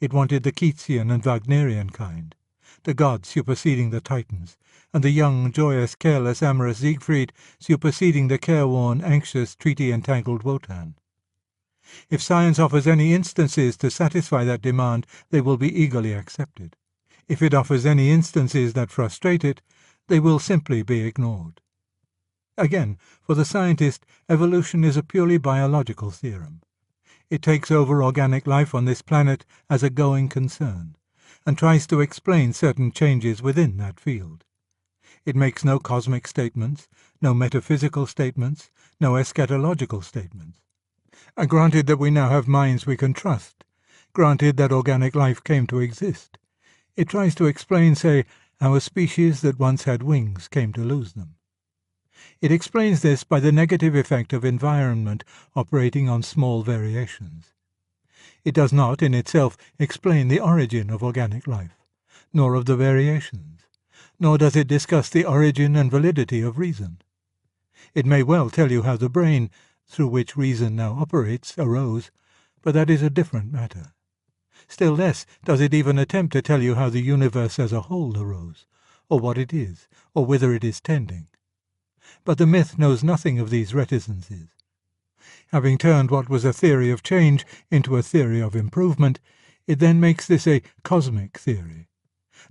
It wanted the Keatsian and Wagnerian kind, the gods superseding the Titans, and the young, joyous, careless, amorous Siegfried superseding the careworn, anxious, treaty-entangled Wotan. If science offers any instances to satisfy that demand, they will be eagerly accepted. If it offers any instances that frustrate it, they will simply be ignored. Again, for the scientist, evolution is a purely biological theorem. It takes over organic life on this planet as a going concern, and tries to explain certain changes within that field. It makes no cosmic statements, no metaphysical statements, no eschatological statements. Granted that we now have minds we can trust, granted that organic life came to exist, it tries to explain, say, how a species that once had wings came to lose them. It explains this by the negative effect of environment operating on small variations. It does not, in itself, explain the origin of organic life, nor of the variations, nor does it discuss the origin and validity of reason. It may well tell you how the brain, through which reason now operates, arose, but that is a different matter. Still less does it even attempt to tell you how the universe as a whole arose, or what it is, or whither it is tending. But the myth knows nothing of these reticences. Having turned what was a theory of change into a theory of improvement, it then makes this a cosmic theory.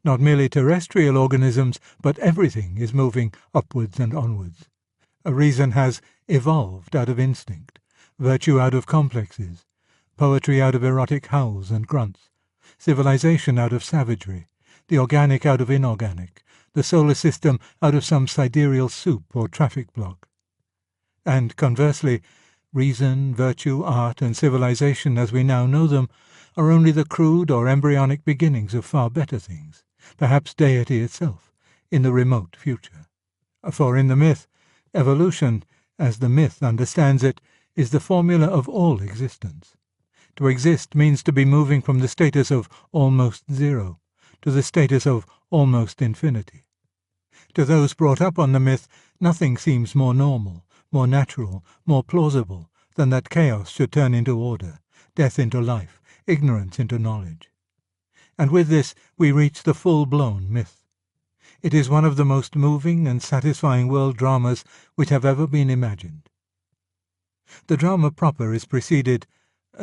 Not merely terrestrial organisms, but everything is moving upwards and onwards. A reason has evolved out of instinct, virtue out of complexes, poetry out of erotic howls and grunts, civilization out of savagery, the organic out of inorganic, the solar system out of some sidereal soup or traffic block. And conversely, reason, virtue, art, and civilization as we now know them are only the crude or embryonic beginnings of far better things, perhaps deity itself, in the remote future. For in the myth, evolution, as the myth understands it, is the formula of all existence. To exist means to be moving from the status of almost zero to the status of almost infinity. To those brought up on the myth, nothing seems more normal, more natural, more plausible than that chaos should turn into order, death into life, ignorance into knowledge. And with this we reach the full-blown myth. It is one of the most moving and satisfying world dramas which have ever been imagined. The drama proper is preceded,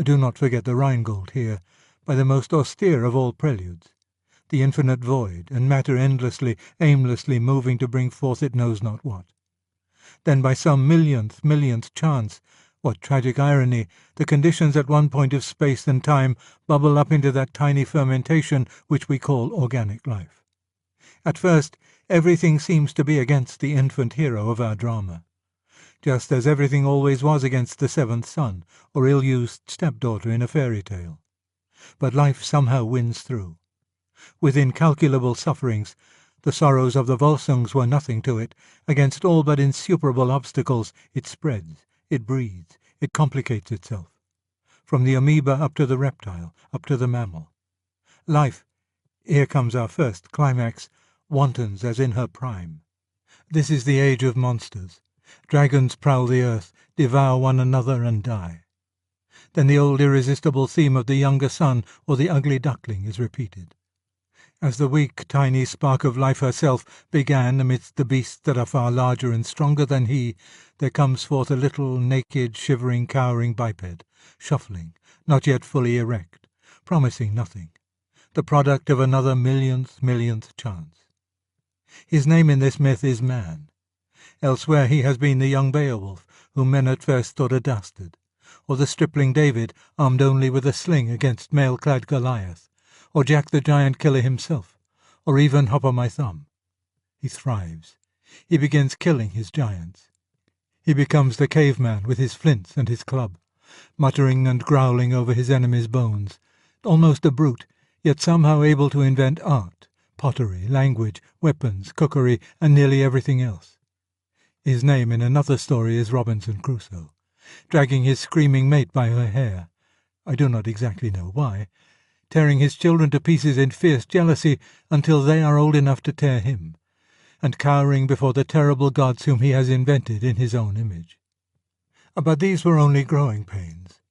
do not forget the Rheingold here, by the most austere of all preludes, the infinite void and matter endlessly, aimlessly moving to bring forth it knows not what. Then by some millionth chance, what tragic irony, the conditions at one point of space and time bubble up into that tiny fermentation which we call organic life. At first, everything seems to be against the infant hero of our drama, just as everything always was against the seventh son or ill-used stepdaughter in a fairy tale. But life somehow wins through. With incalculable sufferings, the sorrows of the Volsungs were nothing to it. Against all but insuperable obstacles, it spreads, it breathes, it complicates itself. From the amoeba up to the reptile, up to the mammal. Life, here comes our first climax, wantons as in her prime. This is the age of monsters. Dragons prowl the earth, devour one another and die. Then the old irresistible theme of the younger son or the ugly duckling is repeated. As the weak, tiny spark of life herself began amidst the beasts that are far larger and stronger than he, there comes forth a little, naked, shivering, cowering biped, shuffling, not yet fully erect, promising nothing, the product of another millionth chance. His name in this myth is Man. Elsewhere he has been the young Beowulf, whom men at first thought a dastard, or the stripling David, armed only with a sling against mail-clad Goliath, or Jack the Giant Killer himself, or even Hop o' My Thumb. He thrives. He begins killing his giants. He becomes the caveman with his flints and his club, muttering and growling over his enemy's bones, almost a brute, yet somehow able to invent art, pottery, language, weapons, cookery, and nearly everything else. His name in another story is Robinson Crusoe, dragging his screaming mate by her hair, I do not exactly know why, tearing his children to pieces in fierce jealousy until they are old enough to tear him, and cowering before the terrible gods whom he has invented in his own image. But these were only growing pains.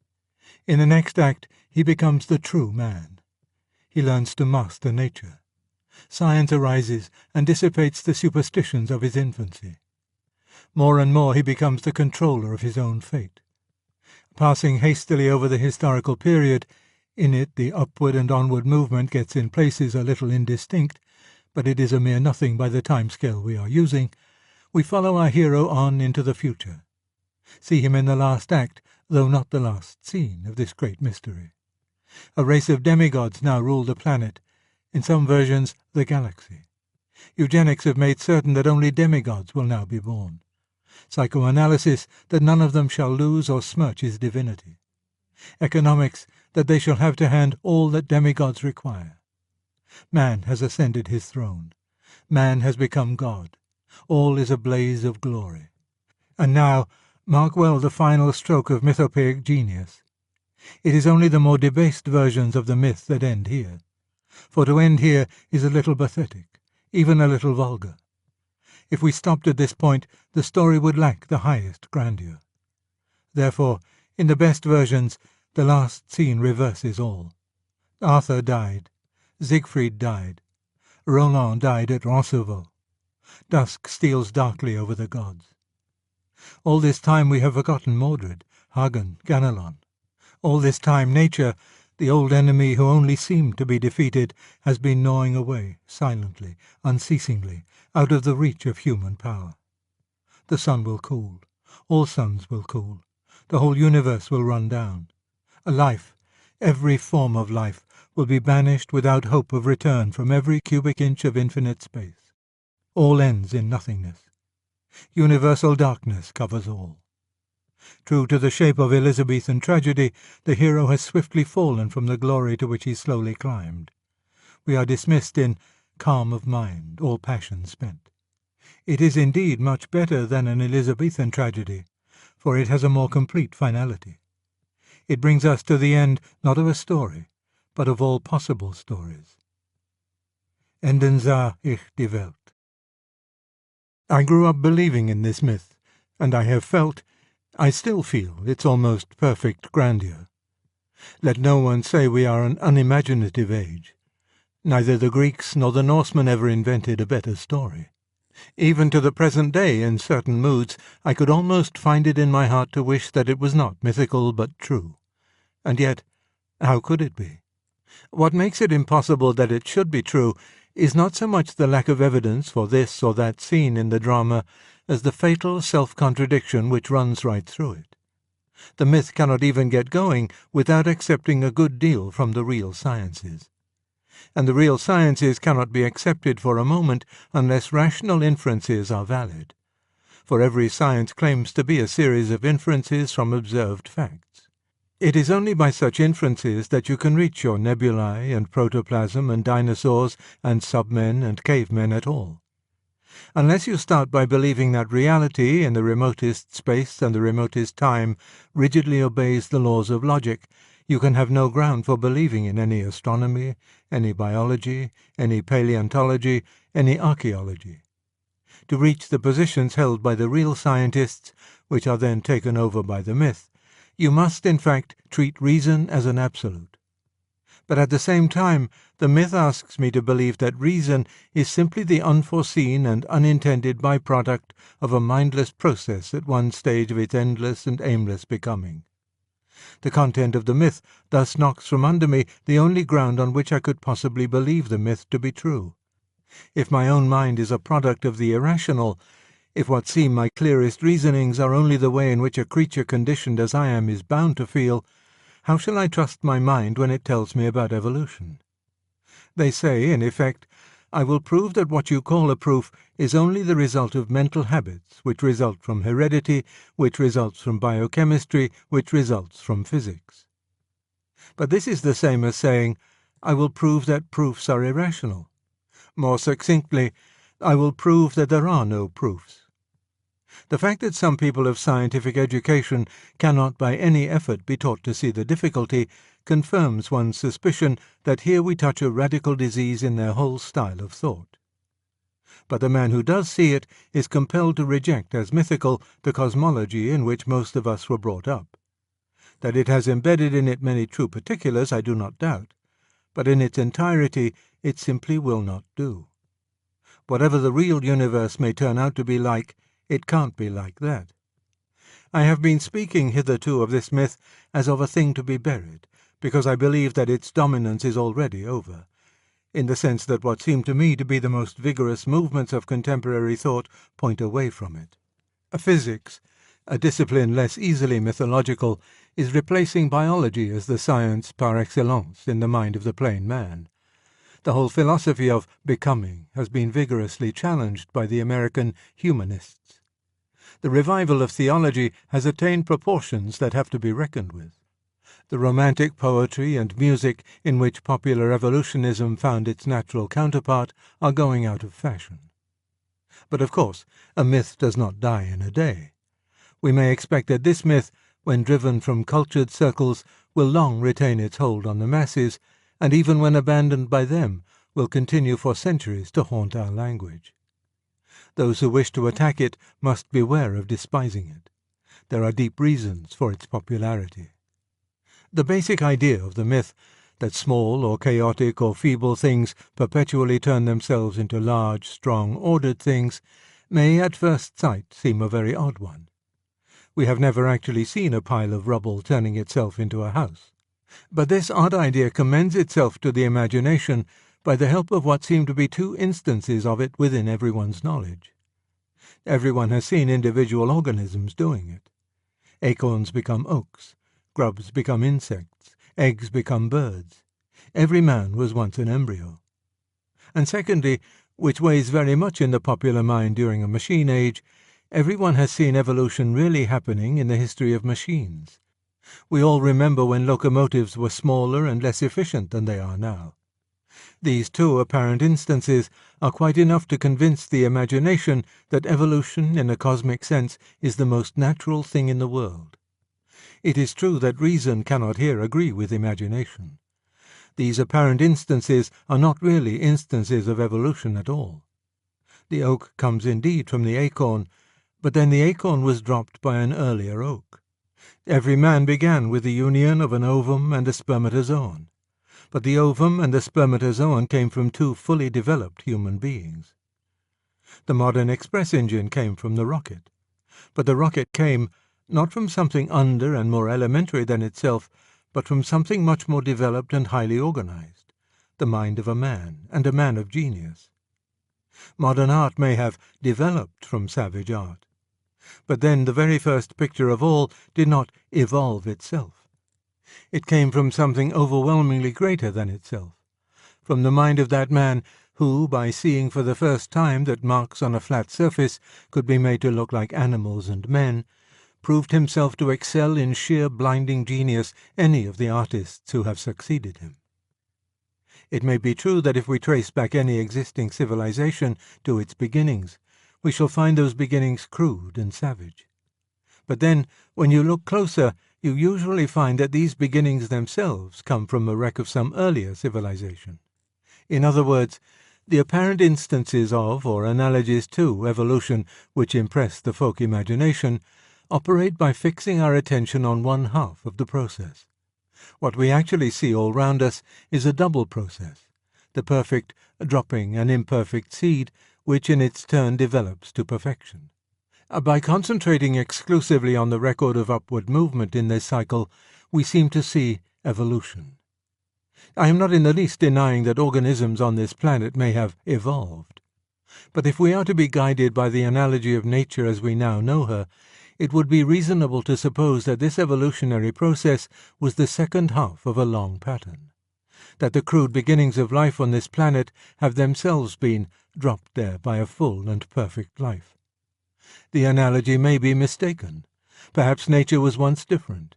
In the next act he becomes the true man. He learns to master nature. Science arises and dissipates the superstitions of his infancy. More and more he becomes the controller of his own fate. Passing hastily over the historical period, in it the upward and onward movement gets in places a little indistinct, but it is a mere nothing by the time scale we are using, we follow our hero on into the future. See him in the last act, though not the last scene, of this great mystery. A race of demigods now rule the planet, in some versions the galaxy. Eugenics have made certain that only demigods will now be born. Psychoanalysis, that none of them shall lose or smirch his divinity. Economics, that they shall have to hand all that demigods require. Man has ascended his throne. Man has become God. All is a blaze of glory. And now, mark well the final stroke of mythopoeic genius. It is only the more debased versions of the myth that end here. For to end here is a little pathetic, even a little vulgar. If we stopped at this point, the story would lack the highest grandeur. Therefore, in the best versions, the last scene reverses all. Arthur died. Siegfried died. Roland died at Roncevaux. Dusk steals darkly over the gods. All this time we have forgotten Mordred, Hagen, Ganelon. All this time nature, the old enemy who only seemed to be defeated, has been gnawing away, silently, unceasingly, out of the reach of human power. The sun will cool. All suns will cool. The whole universe will run down. A life, every form of life, will be banished without hope of return from every cubic inch of infinite space. All ends in nothingness. Universal darkness covers all. True to the shape of Elizabethan tragedy, the hero has swiftly fallen from the glory to which he slowly climbed. We are dismissed in calm of mind, all passion spent. It is indeed much better than an Elizabethan tragedy, for it has a more complete finality. It brings us to the end not of a story, but of all possible stories. Enden sah ich die Welt. I grew up believing in this myth, and I have felt, I still feel, its almost perfect grandeur. Let no one say we are an unimaginative age. Neither the Greeks nor the Norsemen ever invented a better story. Even to the present day, in certain moods, I could almost find it in my heart to wish that it was not mythical but true. And yet, how could it be? What makes it impossible that it should be true is not so much the lack of evidence for this or that scene in the drama as the fatal self-contradiction which runs right through it. The myth cannot even get going without accepting a good deal from the real sciences. And the real sciences cannot be accepted for a moment unless rational inferences are valid. For every science claims to be a series of inferences from observed facts. It is only by such inferences that you can reach your nebulae and protoplasm and dinosaurs and submen and cavemen at all. Unless you start by believing that reality in the remotest space and the remotest time rigidly obeys the laws of logic, you can have no ground for believing in any astronomy, any biology, any paleontology, any archaeology. To reach the positions held by the real scientists, which are then taken over by the myth, you must, in fact, treat reason as an absolute. But at the same time, the myth asks me to believe that reason is simply the unforeseen and unintended byproduct of a mindless process at one stage of its endless and aimless becoming. The content of the myth thus knocks from under me the only ground on which I could possibly believe the myth to be true. If my own mind is a product of the irrational, if what seem my clearest reasonings are only the way in which a creature conditioned as I am is bound to feel, how shall I trust my mind when it tells me about evolution? They say, in effect, I will prove that what you call a proof is only the result of mental habits, which result from heredity, which results from biochemistry, which results from physics. But this is the same as saying, I will prove that proofs are irrational. More succinctly, I will prove that there are no proofs. The fact that some people of scientific education cannot by any effort be taught to see the difficulty confirms one's suspicion that here we touch a radical disease in their whole style of thought. But the man who does see it is compelled to reject as mythical the cosmology in which most of us were brought up. That it has embedded in it many true particulars I do not doubt, but in its entirety it simply will not do. Whatever the real universe may turn out to be like, it can't be like that. I have been speaking hitherto of this myth as of a thing to be buried, because I believe that its dominance is already over, in the sense that what seem to me to be the most vigorous movements of contemporary thought point away from it. Physics, a discipline less easily mythological, is replacing biology as the science par excellence in the mind of the plain man. The whole philosophy of becoming has been vigorously challenged by the American humanists. The revival of theology has attained proportions that have to be reckoned with. The romantic poetry and music in which popular evolutionism found its natural counterpart are going out of fashion. But of course, a myth does not die in a day. We may expect that this myth, when driven from cultured circles, will long retain its hold on the masses, and even when abandoned by them, will continue for centuries to haunt our language. Those who wish to attack it must beware of despising it. There are deep reasons for its popularity. The basic idea of the myth, that small or chaotic or feeble things perpetually turn themselves into large, strong, ordered things, may at first sight seem a very odd one. We have never actually seen a pile of rubble turning itself into a house. But this odd idea commends itself to the imagination by the help of what seem to be two instances of it within everyone's knowledge. Everyone has seen individual organisms doing it. Acorns become oaks, grubs become insects, eggs become birds. Every man was once an embryo. And secondly, which weighs very much in the popular mind during a machine age, everyone has seen evolution really happening in the history of machines. We all remember when locomotives were smaller and less efficient than they are now. These two apparent instances are quite enough to convince the imagination that evolution, in a cosmic sense, is the most natural thing in the world. It is true that reason cannot here agree with imagination. These apparent instances are not really instances of evolution at all. The oak comes indeed from the acorn, but then the acorn was dropped by an earlier oak. Every man began with the union of an ovum and a spermatozoon, but the ovum and the spermatozoon came from two fully developed human beings. The modern express engine came from the rocket, but the rocket came not from something under and more elementary than itself, but from something much more developed and highly organized, the mind of a man, and a man of genius. Modern art may have developed from savage art, but then the very first picture of all did not evolve itself. It came from something overwhelmingly greater than itself, from the mind of that man who, by seeing for the first time that marks on a flat surface could be made to look like animals and men, proved himself to excel in sheer blinding genius any of the artists who have succeeded him. It may be true that if we trace back any existing civilization to its beginnings, we shall find those beginnings crude and savage. But then, when you look closer, you usually find that these beginnings themselves come from a wreck of some earlier civilization. In other words, the apparent instances of, or analogies to, evolution which impress the folk imagination operate by fixing our attention on one half of the process. What we actually see all round us is a double process, the perfect dropping an imperfect seed, which in its turn develops to perfection. By concentrating exclusively on the record of upward movement in this cycle, we seem to see evolution. I am not in the least denying that organisms on this planet may have evolved. But if we are to be guided by the analogy of nature as we now know her, it would be reasonable to suppose that this evolutionary process was the second half of a long pattern, that the crude beginnings of life on this planet have themselves been dropped there by a full and perfect life. The analogy may be mistaken. Perhaps nature was once different.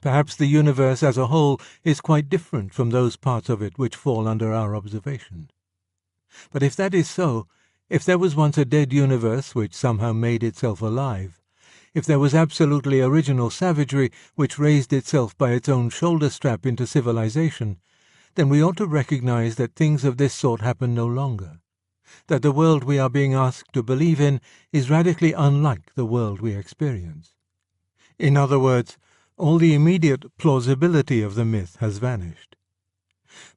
Perhaps the universe as a whole is quite different from those parts of it which fall under our observation. But if that is so, if there was once a dead universe which somehow made itself alive, if there was absolutely original savagery which raised itself by its own shoulder-strap into civilization, then we ought to recognize that things of this sort happen no longer, that the world we are being asked to believe in is radically unlike the world we experience. In other words, all the immediate plausibility of the myth has vanished.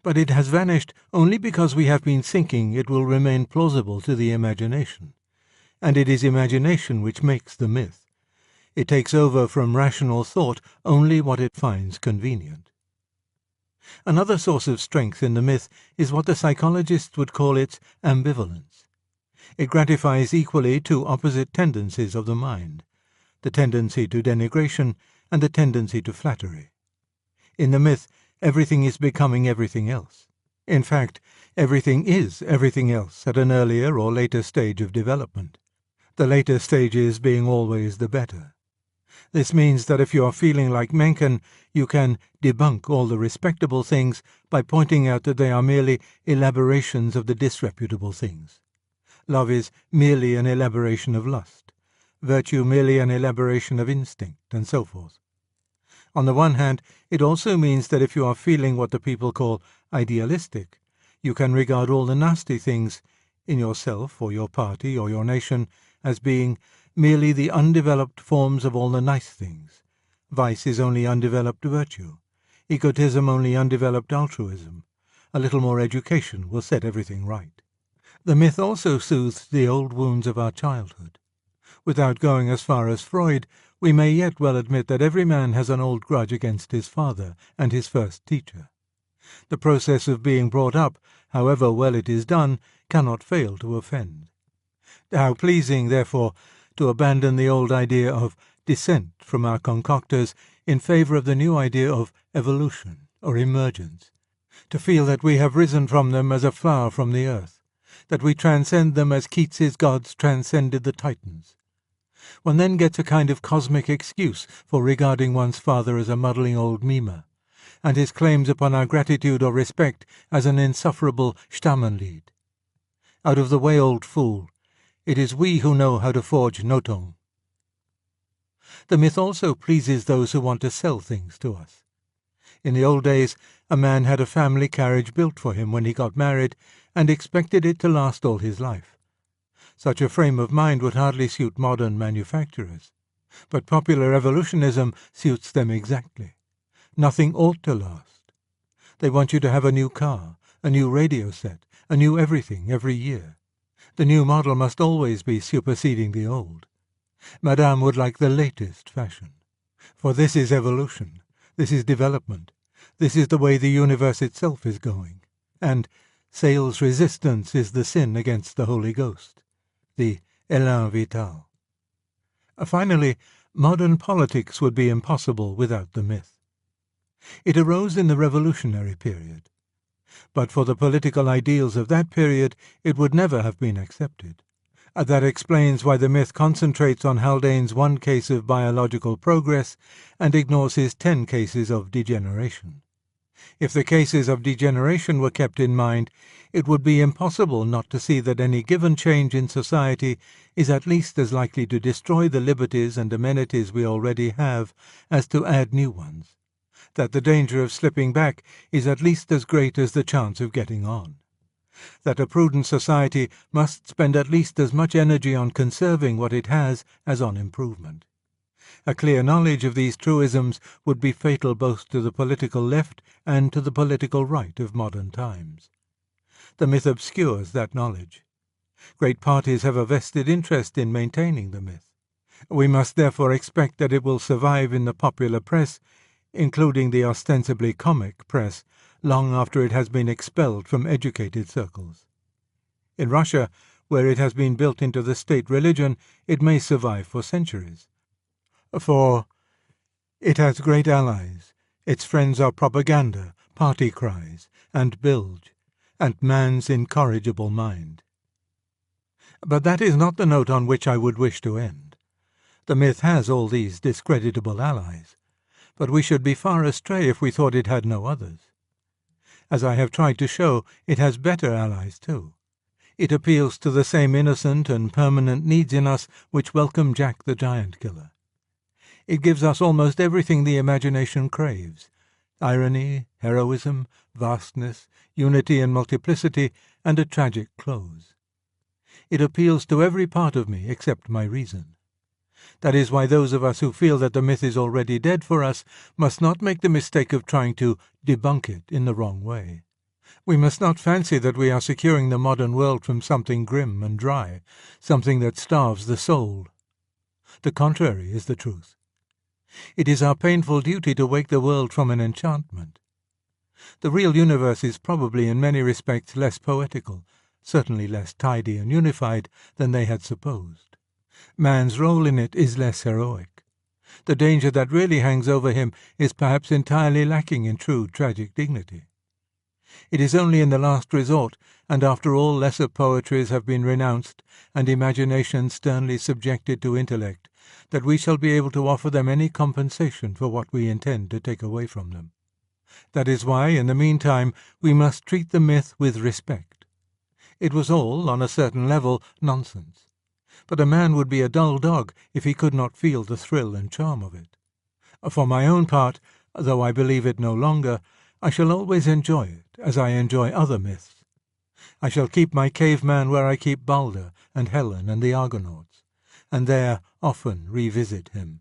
But it has vanished only because we have been thinking it will remain plausible to the imagination, and it is imagination which makes the myth. It takes over from rational thought only what it finds convenient. Another source of strength in the myth is what the psychologists would call its ambivalence. It gratifies equally two opposite tendencies of the mind, the tendency to denigration and the tendency to flattery. In the myth, everything is becoming everything else. In fact, everything is everything else at an earlier or later stage of development, the later stages being always the better. This means that if you are feeling like Mencken, you can debunk all the respectable things by pointing out that they are merely elaborations of the disreputable things. Love is merely an elaboration of lust, virtue merely an elaboration of instinct, and so forth. On the one hand, it also means that if you are feeling what the people call idealistic, you can regard all the nasty things in yourself or your party or your nation as being merely the undeveloped forms of all the nice things. Vice is only undeveloped virtue, egotism only undeveloped altruism. A little more education will set everything right. The myth also soothes the old wounds of our childhood. Without going as far as Freud, we may yet well admit that every man has an old grudge against his father and his first teacher. The process of being brought up, however well it is done, cannot fail to offend. How pleasing, therefore, to abandon the old idea of descent from our concoctors in favour of the new idea of evolution or emergence, to feel that we have risen from them as a flower from the earth, that we transcend them as Keats's gods transcended the Titans. One then gets a kind of cosmic excuse for regarding one's father as a muddling old mimer, and his claims upon our gratitude or respect as an insufferable Stammenlied. Out of the way, old fool. It is we who know how to forge Noton. The myth also pleases those who want to sell things to us. In the old days, a man had a family carriage built for him when he got married and expected it to last all his life. Such a frame of mind would hardly suit modern manufacturers, but popular evolutionism suits them exactly. Nothing ought to last. They want you to have a new car, a new radio set, a new everything every year. The new model must always be superseding the old. Madame would like the latest fashion. For this is evolution, this is development, this is the way the universe itself is going. And sales resistance is the sin against the Holy Ghost, the élan vital. Finally, modern politics would be impossible without the myth. It arose in the revolutionary period. But for the political ideals of that period it would never have been accepted. That explains why the myth concentrates on Haldane's one case of biological progress and ignores his 10 cases of degeneration. If the cases of degeneration were kept in mind, it would be impossible not to see that any given change in society is at least as likely to destroy the liberties and amenities we already have as to add new ones, that the danger of slipping back is at least as great as the chance of getting on, that a prudent society must spend at least as much energy on conserving what it has as on improvement. A clear knowledge of these truisms would be fatal both to the political left and to the political right of modern times. The myth obscures that knowledge. Great parties have a vested interest in maintaining the myth. We must therefore expect that it will survive in the popular press, including the ostensibly comic press, long after it has been expelled from educated circles. In Russia, where it has been built into the state religion, it may survive for centuries. For it has great allies. Its friends are propaganda, party cries, and bilge, and man's incorrigible mind. But that is not the note on which I would wish to end. The myth has all these discreditable allies, but we should be far astray if we thought it had no others. As I have tried to show, it has better allies too. It appeals to the same innocent and permanent needs in us which welcome Jack the Giant Killer. It gives us almost everything the imagination craves: irony, heroism, vastness, unity and multiplicity, and a tragic close. It appeals to every part of me except my reason. That is why those of us who feel that the myth is already dead for us must not make the mistake of trying to debunk it in the wrong way. We must not fancy that we are securing the modern world from something grim and dry, something that starves the soul. The contrary is the truth. It is our painful duty to wake the world from an enchantment. The real universe is probably in many respects less poetical, certainly less tidy and unified than they had supposed. Man's role in it is less heroic. The danger that really hangs over him is perhaps entirely lacking in true tragic dignity. It is only in the last resort, and after all lesser poetries have been renounced and imagination sternly subjected to intellect, that we shall be able to offer them any compensation for what we intend to take away from them. That is why, in the meantime, we must treat the myth with respect. It was all, on a certain level, nonsense. But a man would be a dull dog if he could not feel the thrill and charm of it. For my own part, though I believe it no longer, I shall always enjoy it as I enjoy other myths. I shall keep my caveman where I keep Balder and Helen and the Argonauts, and there often revisit him.